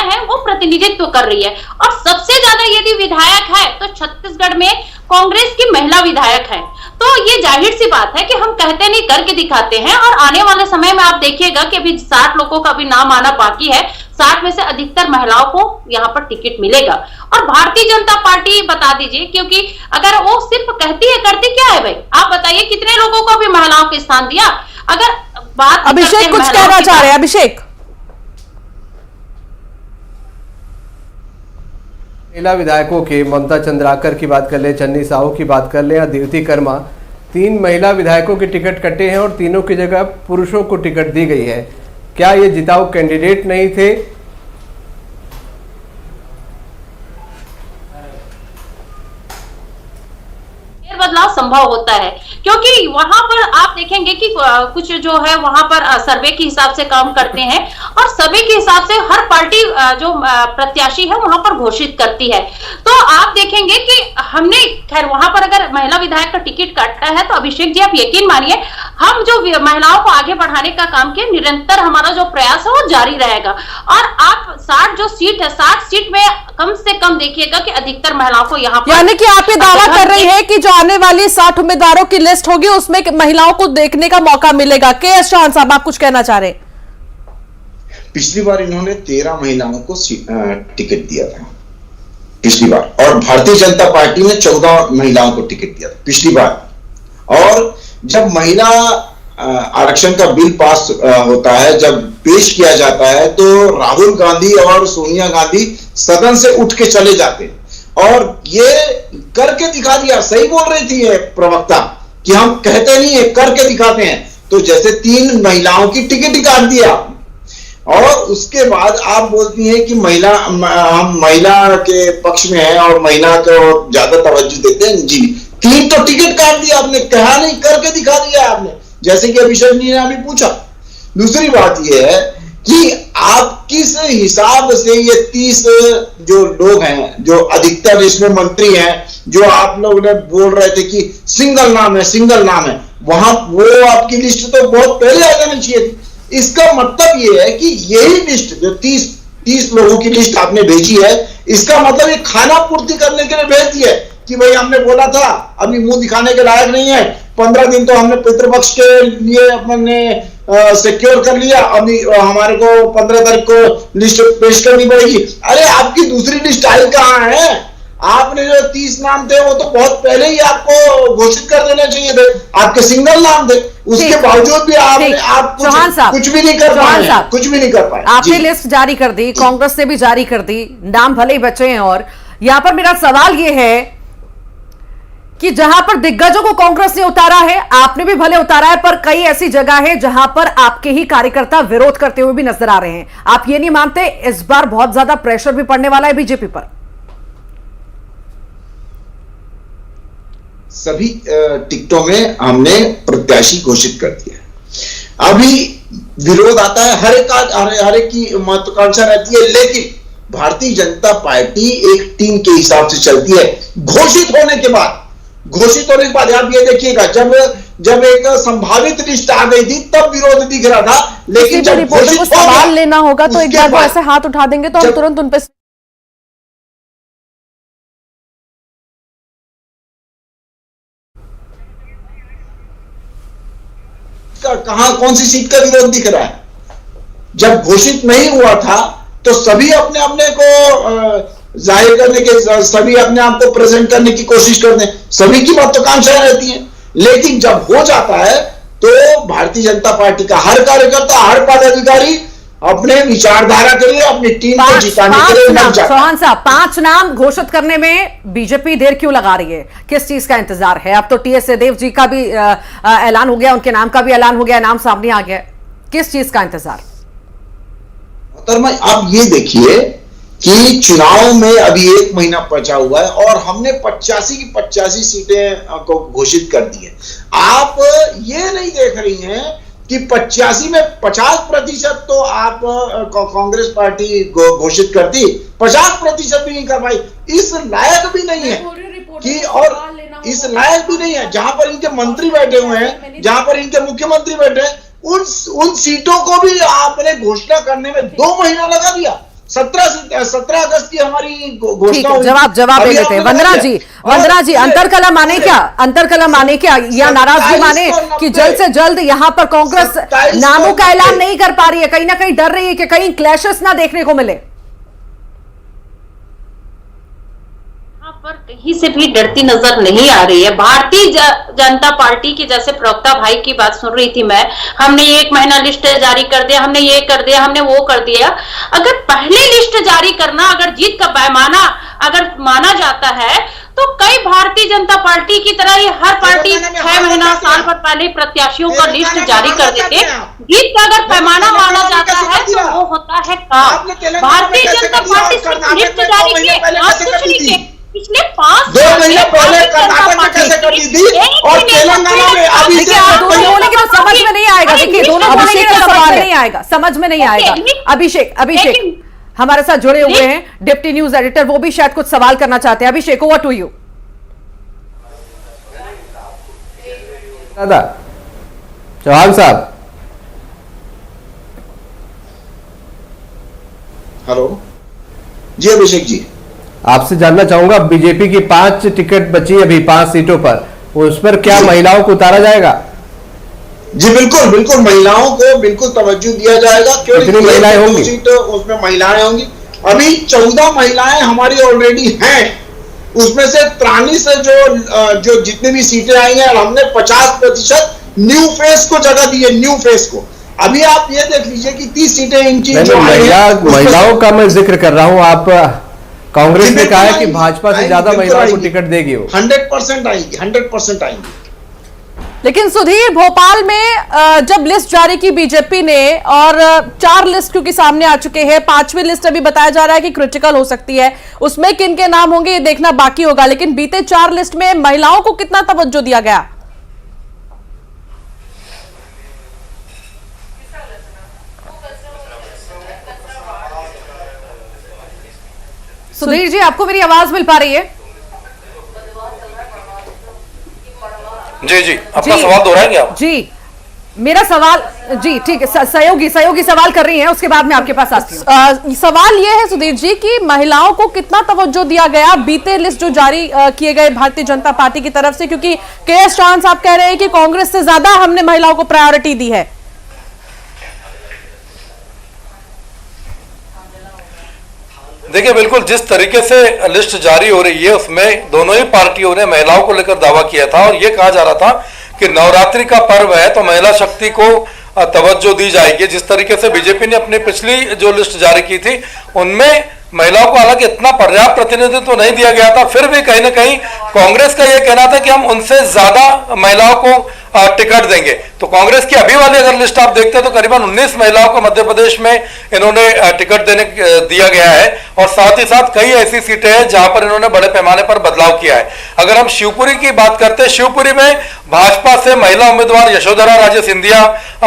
हैं वो प्रतिनिधित्व कर रही है। और सबसे ज्यादा यदि विधायक है तो छत्तीसगढ़ में कांग्रेस की महिला विधायक है। तो ये जाहिर सी बात है कि हम कहते नहीं, करके दिखाते हैं। और आने वाले समय में आप देखिएगा कि अभी 60 लोगों का भी नाम आना बाकी है। 60 में से अधिकतर महिलाओं को यहाँ पर टिकट मिलेगा। और भारतीय जनता पार्टी, बता दीजिए, क्योंकि अगर वो सिर्फ कहती है, करती क्या है भाई? आप बताइए, कितने लोगों को भी महिलाओं को स्थान दिया? अगर बात अभिषेक कुछ कहना चाह रहे हैं। अभिषेक, महिला विधायकों के ममता चंद्राकर की बात कर ले, चन्नी साहू की बात कर ले या देवती कर्मा, 3 महिला विधायकों के टिकट कटे हैं और तीनों की जगह पुरुषों को टिकट दी गई है। क्या ये जिताऊ कैंडिडेट नहीं थे? बदलाव संभव होता है, क्योंकि वहां पर आप देखेंगे कि कुछ जो है वहां पर सर्वे के हिसाब से काम करते हैं और सर्वे के हिसाब से हर पार्टी जो प्रत्याशी है वहां पर घोषित करती है। तो आप देखेंगे कि हमने, खैर वहां पर अगर महिला विधायक का टिकट काटा है तो अभिषेक जी, आप यकीन मानिए, हम जो महिलाओं को आगे बढ़ाने का काम किया, निरंतर हमारा जो प्रयास है वो जारी रहेगा। और आप 60 जो सीट है, 60 सीट में कम से कम देखिएगा कि अधिकतर महिलाओं को यहाँ पर, यानी कि आप ये दावा कर रही है कि जो आने वाली 60 उम्मीदवारों की लिस्ट होगी उसमें महिलाओं को देखने का मौका मिलेगा। के.एस. चौहान साहब, आप कुछ कहना चाह रहे हैं? पिछली बार इन्होंने 13 महिलाओं को टिकट दिया था पिछली बार, और भारतीय जनता पार्टी ने 14 महिलाओं को टिकट दिया था पिछली बार। और जब महिला आरक्षण का बिल पास होता है, जब पेश किया जाता है, तो राहुल गांधी और सोनिया गांधी सदन से उठ के चले जाते हैं और ये करके दिखा दिया। सही बोल रही थी ये प्रवक्ता कि हम कहते नहीं है, करके दिखाते हैं। तो जैसे 3 महिलाओं की टिकट काट दिया और उसके बाद आप बोलती हैं कि हम महिला के पक्ष में हैं और महिला को ज्यादा तवज्जो देते हैं। जी, 3 तो टिकट काट दिया आपने, कहा नहीं, करके दिखा दिया आपने, जैसे कि अभिषेक जी ने अभी पूछा। दूसरी बात यह है कि आप किस हिसाब से ये 30 जो लोग हैं, जो अधिकतर इसमें मंत्री हैं, जो आप लोग ने बोल रहे थे कि सिंगल नाम है, सिंगल नाम है, वहां वो आपकी लिस्ट तो बहुत पहले आ जानी चाहिए थी। इसका मतलब ये है कि यही लिस्ट जो 30 लोगों की लिस्ट आपने भेजी है, इसका मतलब ये खाना पूर्ति करने के लिए भेज दिया है कि भाई हमने बोला था, अभी मुंह दिखाने के लायक नहीं है, 15 दिन तो हमने पितृपक्ष के लिए अपने सिक्योर कर लिया, अभी हमारे को 15 तारीख को लिस्ट पेश करनी पड़ेगी। अरे आपकी दूसरी लिस्ट आई कहां है? आपने जो 30 नाम थे वो तो बहुत पहले ही आपको घोषित कर देना चाहिए थे, आपके सिंगल नाम थे, उसके बावजूद भी आप कुछ भी नहीं कर पाए, कुछ भी नहीं कर पाए। आपने लिस्ट जारी कर दी, कांग्रेस ने भी जारी कर दी, नाम भले ही बचे हैं। और यहां पर मेरा सवाल यह है कि जहां पर दिग्गजों को कांग्रेस ने उतारा है, आपने भी भले उतारा है, पर कई ऐसी जगह है जहां पर आपके ही कार्यकर्ता विरोध करते हुए भी नजर आ रहे हैं। आप ये नहीं मानते इस बार बहुत ज्यादा प्रेशर भी पड़ने वाला है बीजेपी पर? सभी टिकटों में हमने प्रत्याशी घोषित कर दिया। अभी विरोध आता है, हर एक की महत्वाकांक्षा रहती है, लेकिन भारतीय जनता पार्टी एक टीम के हिसाब से चलती है। घोषित होने के बाद आप ये देखिएगा, जब एक संभावित लिस्ट आ गई थी तब विरोध दिख रहा था, लेकिन जब रिपोर्टर को सवाल लेना होगा तो एक बार वो ऐसे हाथ उठा देंगे तो हम तुरंत उन पे कौन सी सीट का विरोध दिख रहा है? जब घोषित नहीं हुआ था तो सभी अपने अपने को जाहिर करने के, सभी अपने आप को प्रेजेंट करने की कोशिश करते हैं, सभी की महत्वाकांक्षाएं रहती हैं। लेकिन जब हो जाता है तो भारतीय जनता पार्टी का हर कार्यकर्ता, हर पदाधिकारी अपने विचारधारा के लिए, अपनी टीम को जिताने के लिए लग जाता है। सोहन साहब, 5 नाम घोषित करने में बीजेपी देर क्यों लगा रही है? किस चीज का इंतजार है? अब तो टीएस सिंहदेव जी का भी ऐलान हो गया, उनके नाम का भी ऐलान हो गया, नाम सामने आ गया, किस चीज का इंतजार? आप ये देखिए कि चुनाव में अभी 1 महीना बचा हुआ है और हमने 85 की 85 सीटें को घोषित कर दी है। आप ये नहीं देख रही हैं कि 85 में 50% तो आप कांग्रेस पार्टी घोषित कर दी, 50% भी नहीं कर पाई। इस लायक भी नहीं है कि, और इस लायक भी नहीं है जहां पर इनके मंत्री बैठे हुए हैं, जहां पर इनके मुख्यमंत्री बैठे हैं, उन सीटों को भी आपने घोषणा करने में 2 महीना लगा दिया। 17 अगस्त की हमारी घोषणा हुई। जवाब दे देते हैं वंदना जी। अंतरकलह माने क्या या नाराजगी माने कि जल्द से जल्द यहां पर कांग्रेस नामों का ऐलान नहीं कर पा रही है, कहीं ना कहीं डर रही है कि कहीं क्लैशेस ना देखने को मिले? पर कहीं से भी डरती नजर नहीं आ रही है। भारतीय जनता पार्टी के, जैसे प्रवक्ता भाई की बात सुन रही थी मैं, हमने 1 महीना लिस्ट जारी कर दिया, हमने ये कर दिया, हमने वो कर दिया। अगर पहले लिस्ट जारी करना अगर जीत का पैमाना अगर माना जाता है तो कई भारतीय जनता पार्टी की तरह ये हर पार्टी 6 महीना साल भर पहले प्रत्याशियों का लिस्ट जारी कर देते। जीत का अगर पैमाना माना जाता है तो वो होता है काम। भारतीय जनता पार्टी सिर्फ लिस्ट जारी किए, कुछ नहीं किए। पिछले 5 महीने पहले कर्नाटक में कैसे कर दी थी और तेलंगाना में अभी से बोलेंगे तो समझ में नहीं आएगा। देखिए दोनों बोलेंगे तो समझ में नहीं आएगा, समझ में नहीं आएगा। अभिषेक हमारे साथ जुड़े हुए हैं, डिप्टी न्यूज एडिटर, वो भी शायद कुछ सवाल करना चाहते हैं। अभिषेक, ओवर टू यू। दादा चौहान साहब, हेलो जी। अभिषेक जी, आपसे जानना चाहूंगा, बीजेपी की 5 टिकट बची अभी 5 सीटों पर, उस पर क्या महिलाओं को उतारा जाएगा? जी बिल्कुल महिलाओं को बिल्कुल तवज्जो दिया जाएगा। कितनी महिलाएं होंगी? सीट उसमें महिलाएं होंगी। अभी 14 महिलाएं हमारी ऑलरेडी हैं, उसमें से त्रानी से जो जितनी भी सीटें आई हैं, हमने 50% न्यू फेस को जगह दी है, न्यू फेस को। अभी आप ये देख लीजिए कि 30 सीटें इनकी महिलाओं का मैं जिक्र कर रहा हूं। आप कांग्रेस ने कहा है कि भाजपा से ज्यादा महिलाओं को टिकट देगी, वो 100% आएगी, 100% आएंगी। लेकिन सुधीर, भोपाल में जब लिस्ट जारी की बीजेपी ने, और 4 लिस्ट क्योंकि सामने आ चुके हैं, 5वीं लिस्ट अभी बताया जा रहा है कि क्रिटिकल हो सकती है, उसमें किन के नाम होंगे ये देखना बाकी होगा। लेकिन बीते 4 लिस्ट में महिलाओं को कितना तवज्जो दिया गया? सुधीर जी, आपको मेरी आवाज मिल पा रही है? जी जी, अपना सवाल दोहराएंगे आप? जी, मेरा सवाल, जी ठीक है, सहयोगी सवाल कर रही हैं, उसके बाद मैं आपके पास आती हूं। सवाल यह है सुधीर जी कि महिलाओं को कितना तवज्जो दिया गया बीते लिस्ट जो जारी किए गए भारतीय जनता पार्टी की तरफ से, क्योंकि के.एस. चौहान साहब कह रहे हैं कि कांग्रेस से ज्यादा हमने महिलाओं को प्रायोरिटी दी है। देखिए, बिल्कुल जिस तरीके से लिस्ट जारी हो रही है उसमें दोनों ही पार्टियों ने महिलाओं को लेकर दावा किया था और यह कहा जा रहा था कि नवरात्रि का पर्व है तो महिला शक्ति को तवज्जो दी जाएगी। जिस तरीके से बीजेपी ने अपनी पिछली जो लिस्ट जारी की थी उनमें महिलाओं को हालांकि इतना पर्याप्त प्रतिनिधित्व तो नहीं दिया गया था, फिर भी कहीं ना कहीं कांग्रेस का यह कहना था कि हम उनसे ज्यादा महिलाओं को टिकट देंगे। तो कांग्रेस की अभी वाली अगर लिस्ट आप देखते हैं तो करीबन 19 महिलाओं को मध्य प्रदेश में इन्होंने टिकट दिया गया है और साथ ही साथ कई ऐसी सीटें हैं जहां पर इन्होंने बड़े पैमाने पर बदलाव किया है। अगर हम शिवपुरी की बात करते हैं, शिवपुरी में भाजपा से महिला उम्मीदवार यशोधरा राजे सिंधिया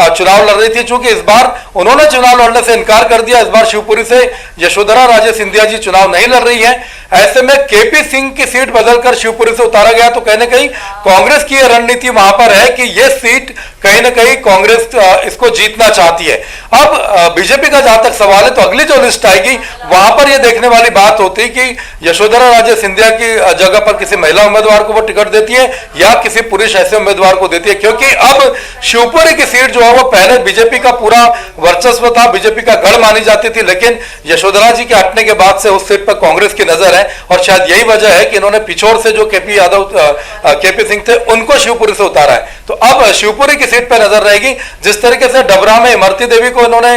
चुनाव लड़ रही थी। चूंकि इस बार उन्होंने चुनाव लड़ने से इनकार कर दिया, इस बार शिवपुरी से यशोधरा राजे सिंधिया जी चुनाव नहीं लड़ रही है। ऐसे में केपी सिंह की सीट बदलकर शिवपुरी से उतारा गया। तो कहीं ना कहीं कांग्रेस की रणनीति वहां पर है कि यह सीट कहीं ना कहीं कांग्रेस इसको जीतना चाहती है। अब बीजेपी का जहां तक सवाल है तो अगली जो लिस्ट आएगी वहां पर यह देखने वाली बात होती है कि यशोधरा राजे सिंधिया की जगह पर किसी महिला उम्मीदवार को वो टिकट देती है या किसी पुरुष ऐसे उम्मीदवार को देती है। क्योंकि अब शिवपुरी की सीट जो है वो पहले बीजेपी का पूरा वर्चस्व था, बीजेपी का गढ़ मानी जाती थी, लेकिन यशोधरा जी के हटने के बाद से उस सीट पर कांग्रेस की नजर है और शायद यही वजह है कि इन्होंने पिछोर से जो केपी सिंह थे उनको शिवपुरी से उतारा है। तो अब शिवपुरी की सीट पर नजर रहेगी। जिस तरीके से डबरा में इमरती देवी को इन्होंने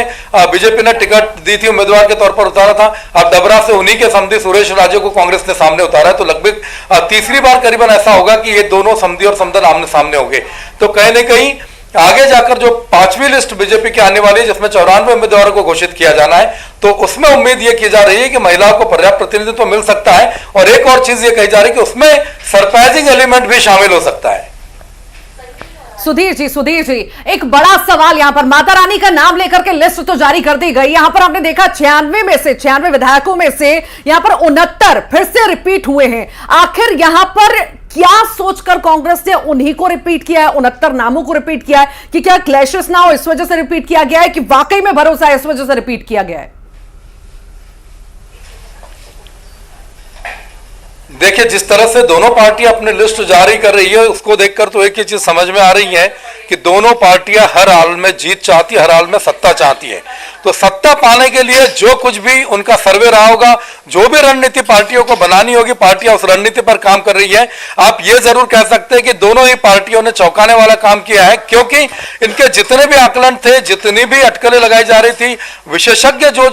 बीजेपी ने टिकट दी थी, उम्मीदवार के तौर पर उतारा था, अब डबरा से उन्हीं के समधी सुरेश राजे को कांग्रेस ने सामने उतारा है। तो लगभग तीसरी बार करीबन ऐसा होगा कि ये दोनों समधी और समदन आमने सामने होंगे। तो कहीं ना कहीं आगे जाकर जो 5वीं लिस्ट बीजेपी की आने वाली है जिसमें 94 उम्मीदवारों को घोषित किया जाना है, तो उसमें उम्मीद यह की जा रही है कि महिलाओं को पर्याप्त प्रतिनिधित्व मिल सकता है। और एक और चीज ये कही जा रही है कि उसमें सरप्राइजिंग एलिमेंट भी शामिल हो सकता है। सुधीर जी, एक बड़ा सवाल यहां पर, माता रानी का नाम लेकर के लिस्ट तो जारी कर दी गई, यहां पर आपने देखा 96 विधायकों में से यहां पर 69 फिर से रिपीट हुए हैं। आखिर यहां पर क्या सोचकर कांग्रेस ने उन्हीं को रिपीट किया है, 69 नामों को रिपीट किया है, कि क्या क्लैशेस ना हो इस वजह से रिपीट किया गया है, कि वाकई में भरोसा है इस वजह से रिपीट किया गया है? देखिए, जिस तरह से दोनों पार्टी अपनी लिस्ट जारी कर रही है उसको देखकर तो एक ही चीज समझ में आ रही है कि दोनों पार्टियां हर हाल में जीत चाहती, हर हाल में सत्ता चाहती है। तो सत्ता पाने के लिए जो कुछ भी उनका सर्वे रहा होगा, जो भी रणनीति पार्टियों को बनानी होगी, पार्टियां उस रणनीति पर काम कर रही है। आप ये जरूर कह सकते हैं कि दोनों ही पार्टियों ने चौंकाने वाला काम किया है, क्योंकि इनके जितने भी आकलन थे, जितनी भी अटकलें लगाई जा रही थी, विशेषज्ञ जो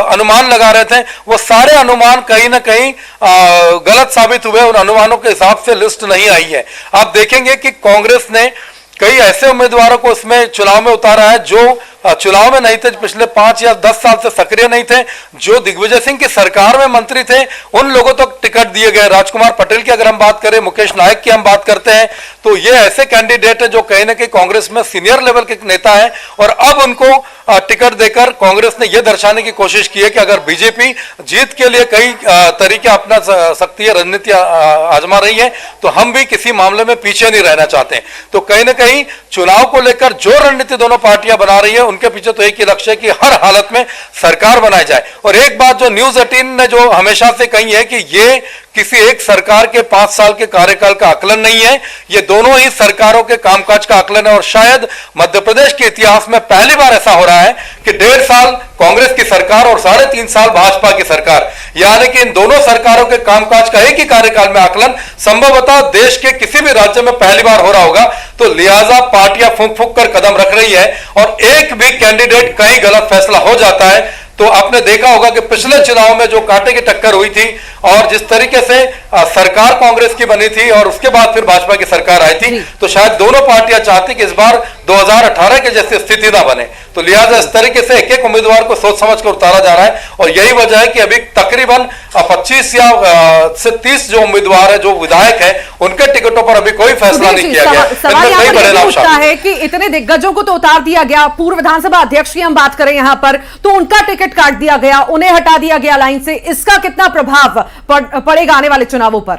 अनुमान लगा रहे थे, वो सारे अनुमान कहीं ना कहीं गलत साबित हुए। उन अनुमानों के हिसाब से लिस्ट नहीं आई है। आप देखेंगे कि कांग्रेस ने कई ऐसे उम्मीदवारों को इसमें चुनाव में उतारा है जो चुनाव में नहीं थे, पिछले 5 या 10 साल से सक्रिय नहीं थे, जो दिग्विजय सिंह की सरकार में मंत्री थे, उन लोगों तक तो टिकट दिए गए। राजकुमार पटेल की अगर हम बात करें, मुकेश नायक की हम बात करते हैं, तो ये ऐसे कैंडिडेट है जो कहीं ना कहीं कांग्रेस में सीनियर लेवल के नेता है और अब उनको टिकट देकर कांग्रेस ने यह दर्शाने की कोशिश की है कि अगर बीजेपी जीत के लिए कई तरीके अपना सकती है, रणनीति आजमा रही है, तो हम भी किसी मामले में पीछे नहीं रहना चाहते। तो कहीं ना कहीं चुनाव को लेकर जो रणनीति दोनों पार्टियां बना रही है उनके पीछे तो एक ही लक्ष्य है कि हर हालत में सरकार बनाई जाए। और एक बात जो न्यूज 18 ने जो हमेशा से कही है कि ये किसी एक सरकार के 5 साल के कार्यकाल का आकलन नहीं है, ये दोनों ही सरकारों के कामकाज का आकलन है। और शायद मध्य प्रदेश के इतिहास में पहली बार ऐसा हो रहा है कि 1.5 साल कांग्रेस की सरकार और 3.5 साल भाजपा की सरकार, यानी कि इन दोनों सरकारों के कामकाज का एक ही कार्यकाल में आकलन संभवतः देश के किसी भी राज्य में पहली बार हो रहा होगा। तो लिहाजा पार्टियां फूंक फूंक कर कदम रख रही है और एक भी कैंडिडेट कहीं गलत फैसला हो जाता है तो आपने देखा होगा कि पिछले चुनाव में जो कांटे की टक्कर हुई थी और जिस तरीके से सरकार कांग्रेस की बनी थी और उसके बाद फिर भाजपा की सरकार आई थी, तो शायद दोनों पार्टियां चाहती कि इस बार 2018 के जैसी स्थिति ना बने। तो लिहाजा इस तरीके से एक एक उम्मीदवार को सोच समझ कर उतारा जा रहा है और यही वजह है कि अभी तकरीबन 25 या से 30 जो उम्मीदवार है, जो विधायक है, उनके टिकटों पर अभी कोई फैसला नहीं किया गया। सवाल यहाँ पर ये उठता है कि इतने दिग्गजों को तो उतार दिया गया, पूर्व विधानसभा अध्यक्ष की हम बात करें यहाँ पर, तो उनका टिकट काट दिया गया, उन्हें हटा दिया गया लाइन से। इसका कितना प्रभाव पड़ेगा आने वाले चुनावों पर?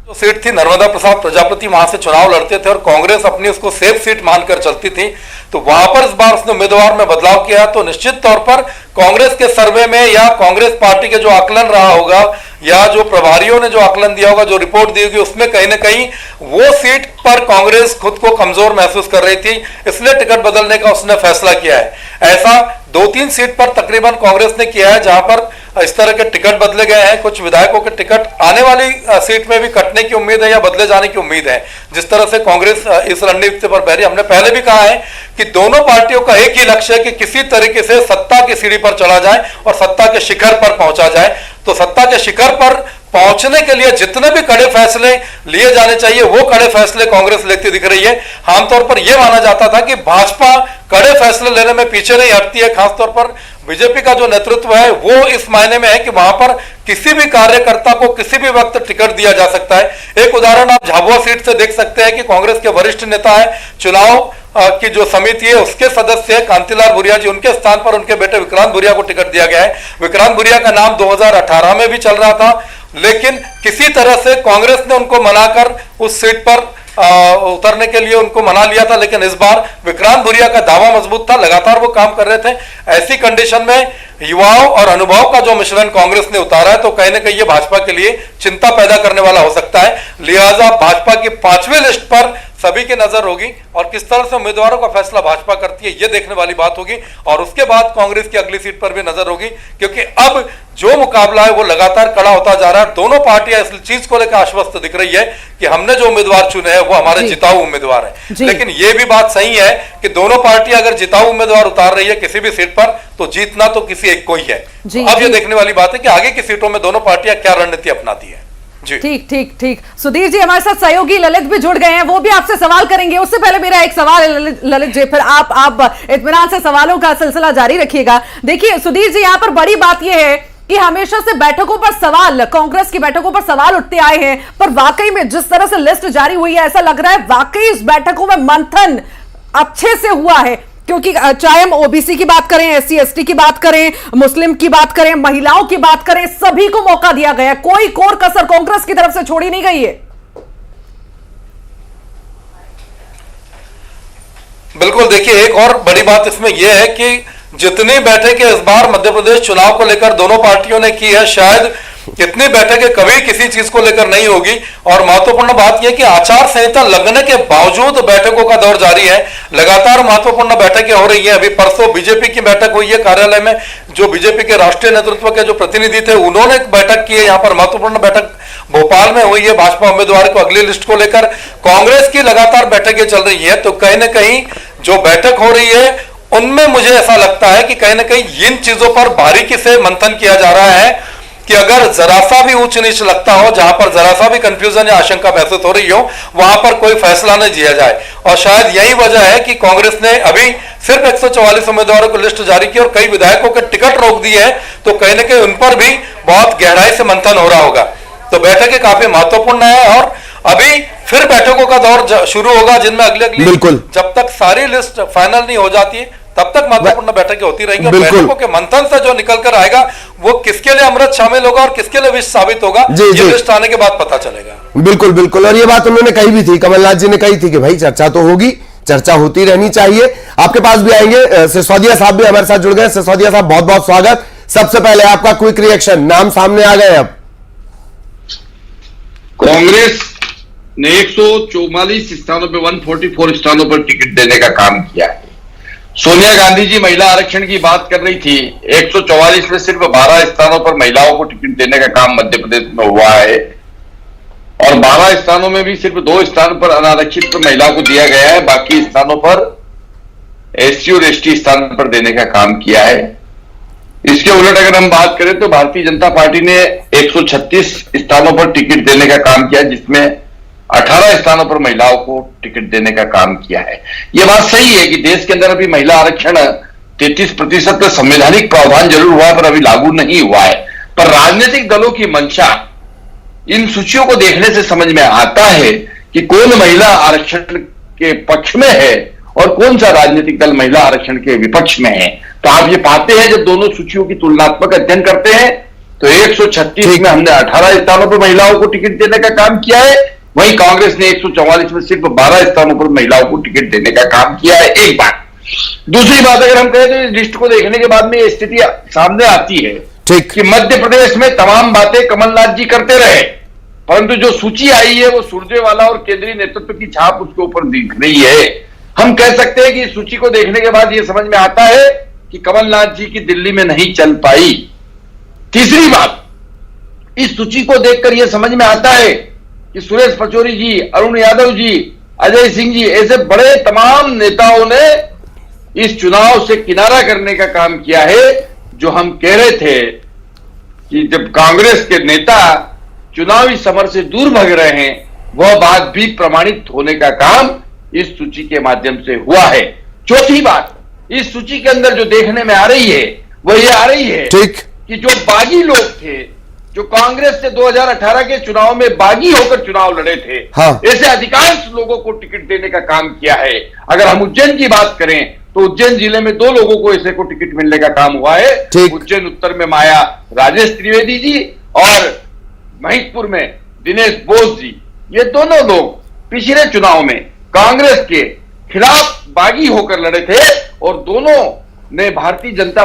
जो सीट थी नर्मदा प्रसाद प्रजापति, वहां से चुनाव लड़ते थे और कांग्रेस अपनी उसको सेफ सीट मानकर चलती थी, तो वहां पर इस बार उसने उम्मीदवार में बदलाव किया। तो निश्चित तौर पर कांग्रेस के सर्वे में या कांग्रेस पार्टी के जो आकलन रहा होगा या जो प्रभारियों ने जो आकलन दिया होगा, जो रिपोर्ट दी होगी, उसमें कहीं ना कहीं वो सीट पर कांग्रेस खुद को कमजोर महसूस कर रही थी, इसलिए टिकट बदलने का उसने फैसला किया है। ऐसा 2-3 सीट पर तकरीबन कांग्रेस ने किया है जहां पर इस तरह के टिकट बदले गए हैं। कुछ विधायकों के टिकट आने वाली सीट में भी कटने की उम्मीद है या बदले जाने की उम्मीद है। जिस तरह से कांग्रेस इस रणनीति पर बहरी, हमने पहले भी कहा है कि दोनों पार्टियों का एक ही लक्ष्य है कि किसी तरीके से सत्ता की सीढ़ी पर चढ़ा जाए और सत्ता के शिखर पर पहुंचा जाए। तो सत्ता के शिखर पर पहुंचने के लिए जितने भी कड़े फैसले लिए जाने चाहिए वो कड़े फैसले कांग्रेस लेती दिख रही है। आमतौर पर यह माना जाता था कि भाजपा कड़े फैसले लेने में पीछे नहीं हटती है। खासतौर पर बीजेपी का जो नेतृत्व है वो इस मायने में है कि वहां पर किसी भी कार्यकर्ता को किसी भी वक्त टिकट दिया जा सकता है। एक उदाहरण आप झाबुआ सीट से देख सकते हैं कि कांग्रेस के वरिष्ठ नेता है, चुनाव की जो समिति है उसके सदस्य कांतिलाल भूरिया जी, उनके स्थान पर उनके बेटे विक्रांत भूरिया को टिकट दिया गया है। विक्रांत भूरिया का नाम 2018 में भी चल रहा था, लेकिन किसी तरह से कांग्रेस ने उनको मनाकर उस सीट पर उतरने के लिए उनको मना लिया था। लेकिन इस बार विक्रांत भूरिया का दावा मजबूत था, लगातार वो काम कर रहे थे। ऐसी कंडीशन में युवाओं और अनुभव का जो मिश्रण कांग्रेस ने उतारा है तो कहीं ना कहीं ये भाजपा के लिए चिंता पैदा करने वाला हो सकता है। लिहाजा भाजपा की 5वीं लिस्ट पर सभी की नजर होगी और किस तरह से उम्मीदवारों का फैसला भाजपा करती है ये देखने वाली बात होगी। और उसके बाद कांग्रेस की अगली सीट पर भी नजर होगी, क्योंकि अब जो मुकाबला है वो लगातार कड़ा होता जा रहा है। दोनों पार्टियां इस चीज को लेकर आश्वस्त दिख रही है कि हमने जो उम्मीदवार चुने हैं वो हमारे जिताऊ उम्मीदवार है। लेकिन ये भी बात सही है कि दोनों पार्टियां अगर जिताऊ उम्मीदवार उतार रही है किसी भी सीट पर तो जीतना तो किसी एक को ही है। अब ये देखने वाली बात है कि आगे की सीटों में दोनों पार्टियां क्या रणनीति अपनाती है। ठीक ठीक ठीक। सुधीर जी हमारे साथ सहयोगी ललित भी जुड़ गए हैं, वो भी आपसे सवाल करेंगे। उससे पहले मेरा एक सवाल है ललित जी, फिर आप इत्मीनान से सवालों का सिलसिला जारी रखिएगा। देखिए सुधीर जी, यहाँ पर बड़ी बात यह है कि हमेशा से बैठकों पर सवाल, कांग्रेस की बैठकों पर सवाल उठते आए हैं, पर वाकई में जिस तरह से लिस्ट जारी हुई है ऐसा लग रहा है वाकई इस बैठकों में मंथन अच्छे से हुआ है। क्योंकि चाहे हम ओबीसी की बात करें, एससी एसटी की बात करें, मुस्लिम की बात करें, महिलाओं की बात करें, सभी को मौका दिया गया, कोई कोर कसर कांग्रेस की तरफ से छोड़ी नहीं गई है। बिल्कुल, देखिए एक और बड़ी बात इसमें यह है कि जितनी बैठकें इस बार मध्य प्रदेश चुनाव को लेकर दोनों पार्टियों ने की है, शायद इतनी बैठकें कभी किसी चीज को लेकर नहीं होगी। और महत्वपूर्ण बात यह कि आचार संहिता लगने के बावजूद बैठकों का दौर जारी है, लगातार महत्वपूर्ण बैठकें हो रही हैं। अभी परसों बीजेपी की बैठक हुई है कार्यालय में, जो बीजेपी के राष्ट्रीय नेतृत्व के जो प्रतिनिधि थे उन्होंने एक बैठक की है। यहाँ पर महत्वपूर्ण बैठक भोपाल में हुई है भाजपा उम्मीदवार को अगली लिस्ट को लेकर। कांग्रेस की लगातार बैठकें चल रही है, तो कहीं ना कहीं जो बैठक हो रही है उनमें मुझे ऐसा लगता है कि कहीं ना कहीं इन चीजों पर बारीकी से मंथन किया जा रहा है कि अगर जरा सा भी ऊंच नीच लगता हो, जहां पर जरा सा भी कंफ्यूजन या आशंका महसूस हो रही हो, वहां पर कोई फैसला नहीं दिया जाए। और शायद यही वजह है कि कांग्रेस ने अभी सिर्फ 144 उम्मीदवारों की लिस्ट जारी की और कई विधायकों के टिकट रोक दिए हैं, तो कहीं ना कहीं उन पर भी बहुत गहराई से मंथन हो रहा होगा। तो बैठकें काफी महत्वपूर्ण है और अभी फिर बैठकों का दौर शुरू होगा, जिनमें अगली जब तक सारी लिस्ट फाइनल नहीं हो जाती तब तक महत्वपूर्ण बैठकें होती रहेंगी। और बैठकों के मंथन से जो निकल कर आएगा वो किसके लिए अमृत शामिल होगा और किसके लिए विष साबित होगा, ये लिस्ट आने के बाद पता चलेगा। बिल्कुल बिल्कुल, और ये बात उन्होंने कही भी थी, कमलनाथ जी ने कही थी कि भाई चर्चा तो होगी, चर्चा होती रहनी चाहिए। आपके पास भी आएंगे, सिसोदिया साहब भी हमारे साथ जुड़ गए। सिसोदिया साहब बहुत बहुत स्वागत। सबसे पहले आपका क्विक रिएक्शन, नाम सामने आ गए अब। कांग्रेस ने 144 स्थानों पे 144 स्थानों पर टिकट देने का काम किया है। सोनिया गांधी जी महिला आरक्षण की बात कर रही थी, 144 में सिर्फ 12 स्थानों पर महिलाओं को टिकट देने का काम मध्य प्रदेश में हुआ है और 12 स्थानों में भी सिर्फ 2 स्थान पर अनारक्षित महिलाओं को दिया गया है, बाकी स्थानों पर एससी और एसटी स्थान पर देने का काम किया है। इसके उलट अगर हम बात करें तो भारतीय जनता पार्टी ने 136 स्थानों पर टिकट देने का काम किया, जिसमें 18 स्थानों पर महिलाओं को टिकट देने का काम किया है। यह बात सही है कि देश के अंदर अभी महिला आरक्षण 33% संवैधानिक प्रावधान जरूर हुआ है पर अभी लागू नहीं हुआ है। पर राजनीतिक दलों की मंशा इन सूचियों को देखने से समझ में आता है कि कौन महिला आरक्षण के पक्ष में है और कौन सा राजनीतिक दल महिला आरक्षण के विपक्ष में है। तो आप ये पाते हैं जब दोनों सूचियों की तुलनात्मक अध्ययन करते हैं तो 136 में हमने 18 स्थानों पर महिलाओं को टिकट देने का काम किया है, वहीं कांग्रेस ने 144 में सिर्फ 12 स्थानों पर महिलाओं को टिकट देने का काम किया है। एक बात। दूसरी बात अगर हम कहें तो इस लिस्ट को देखने के बाद में ये स्थिति सामने आती है कि मध्य प्रदेश में तमाम बातें कमलनाथ जी करते रहे, परंतु जो सूची आई है वो सुरजेवाला और केंद्रीय नेतृत्व की छाप उसके ऊपर दिख रही है। हम कह सकते हैं कि इस सूची को देखने के बाद यह समझ में आता है कि कमलनाथ जी की दिल्ली में नहीं चल पाई। तीसरी बात, इस सूची को देखकर यह समझ में आता है कि सुरेश पचौरी जी, अरुण यादव जी, अजय सिंह जी, ऐसे बड़े तमाम नेताओं ने इस चुनाव से किनारा करने का काम किया है। जो हम कह रहे थे कि जब कांग्रेस के नेता चुनावी समर से दूर भग रहे हैं, वह बात भी प्रमाणित होने का काम इस सूची के माध्यम से हुआ है। चौथी बात, इस सूची के अंदर जो देखने में आ रही है वह ये आ रही है कि जो बागी लोग थे, जो कांग्रेस से 2018 के चुनाव में बागी होकर चुनाव लड़े थे, ऐसे अधिकांश लोगों को टिकट देने का काम किया है। अगर हम उज्जैन की बात करें तो उज्जैन जिले में 2 लोगों को ऐसे को टिकट मिलने का काम हुआ है। उज्जैन उत्तर में माया राजेश त्रिवेदी जी और महिदपुर में दिनेश बोस जी, ये दोनों लोग पिछले चुनाव में कांग्रेस के खिलाफ बागी होकर लड़े थे और दोनों ने भारतीय जनता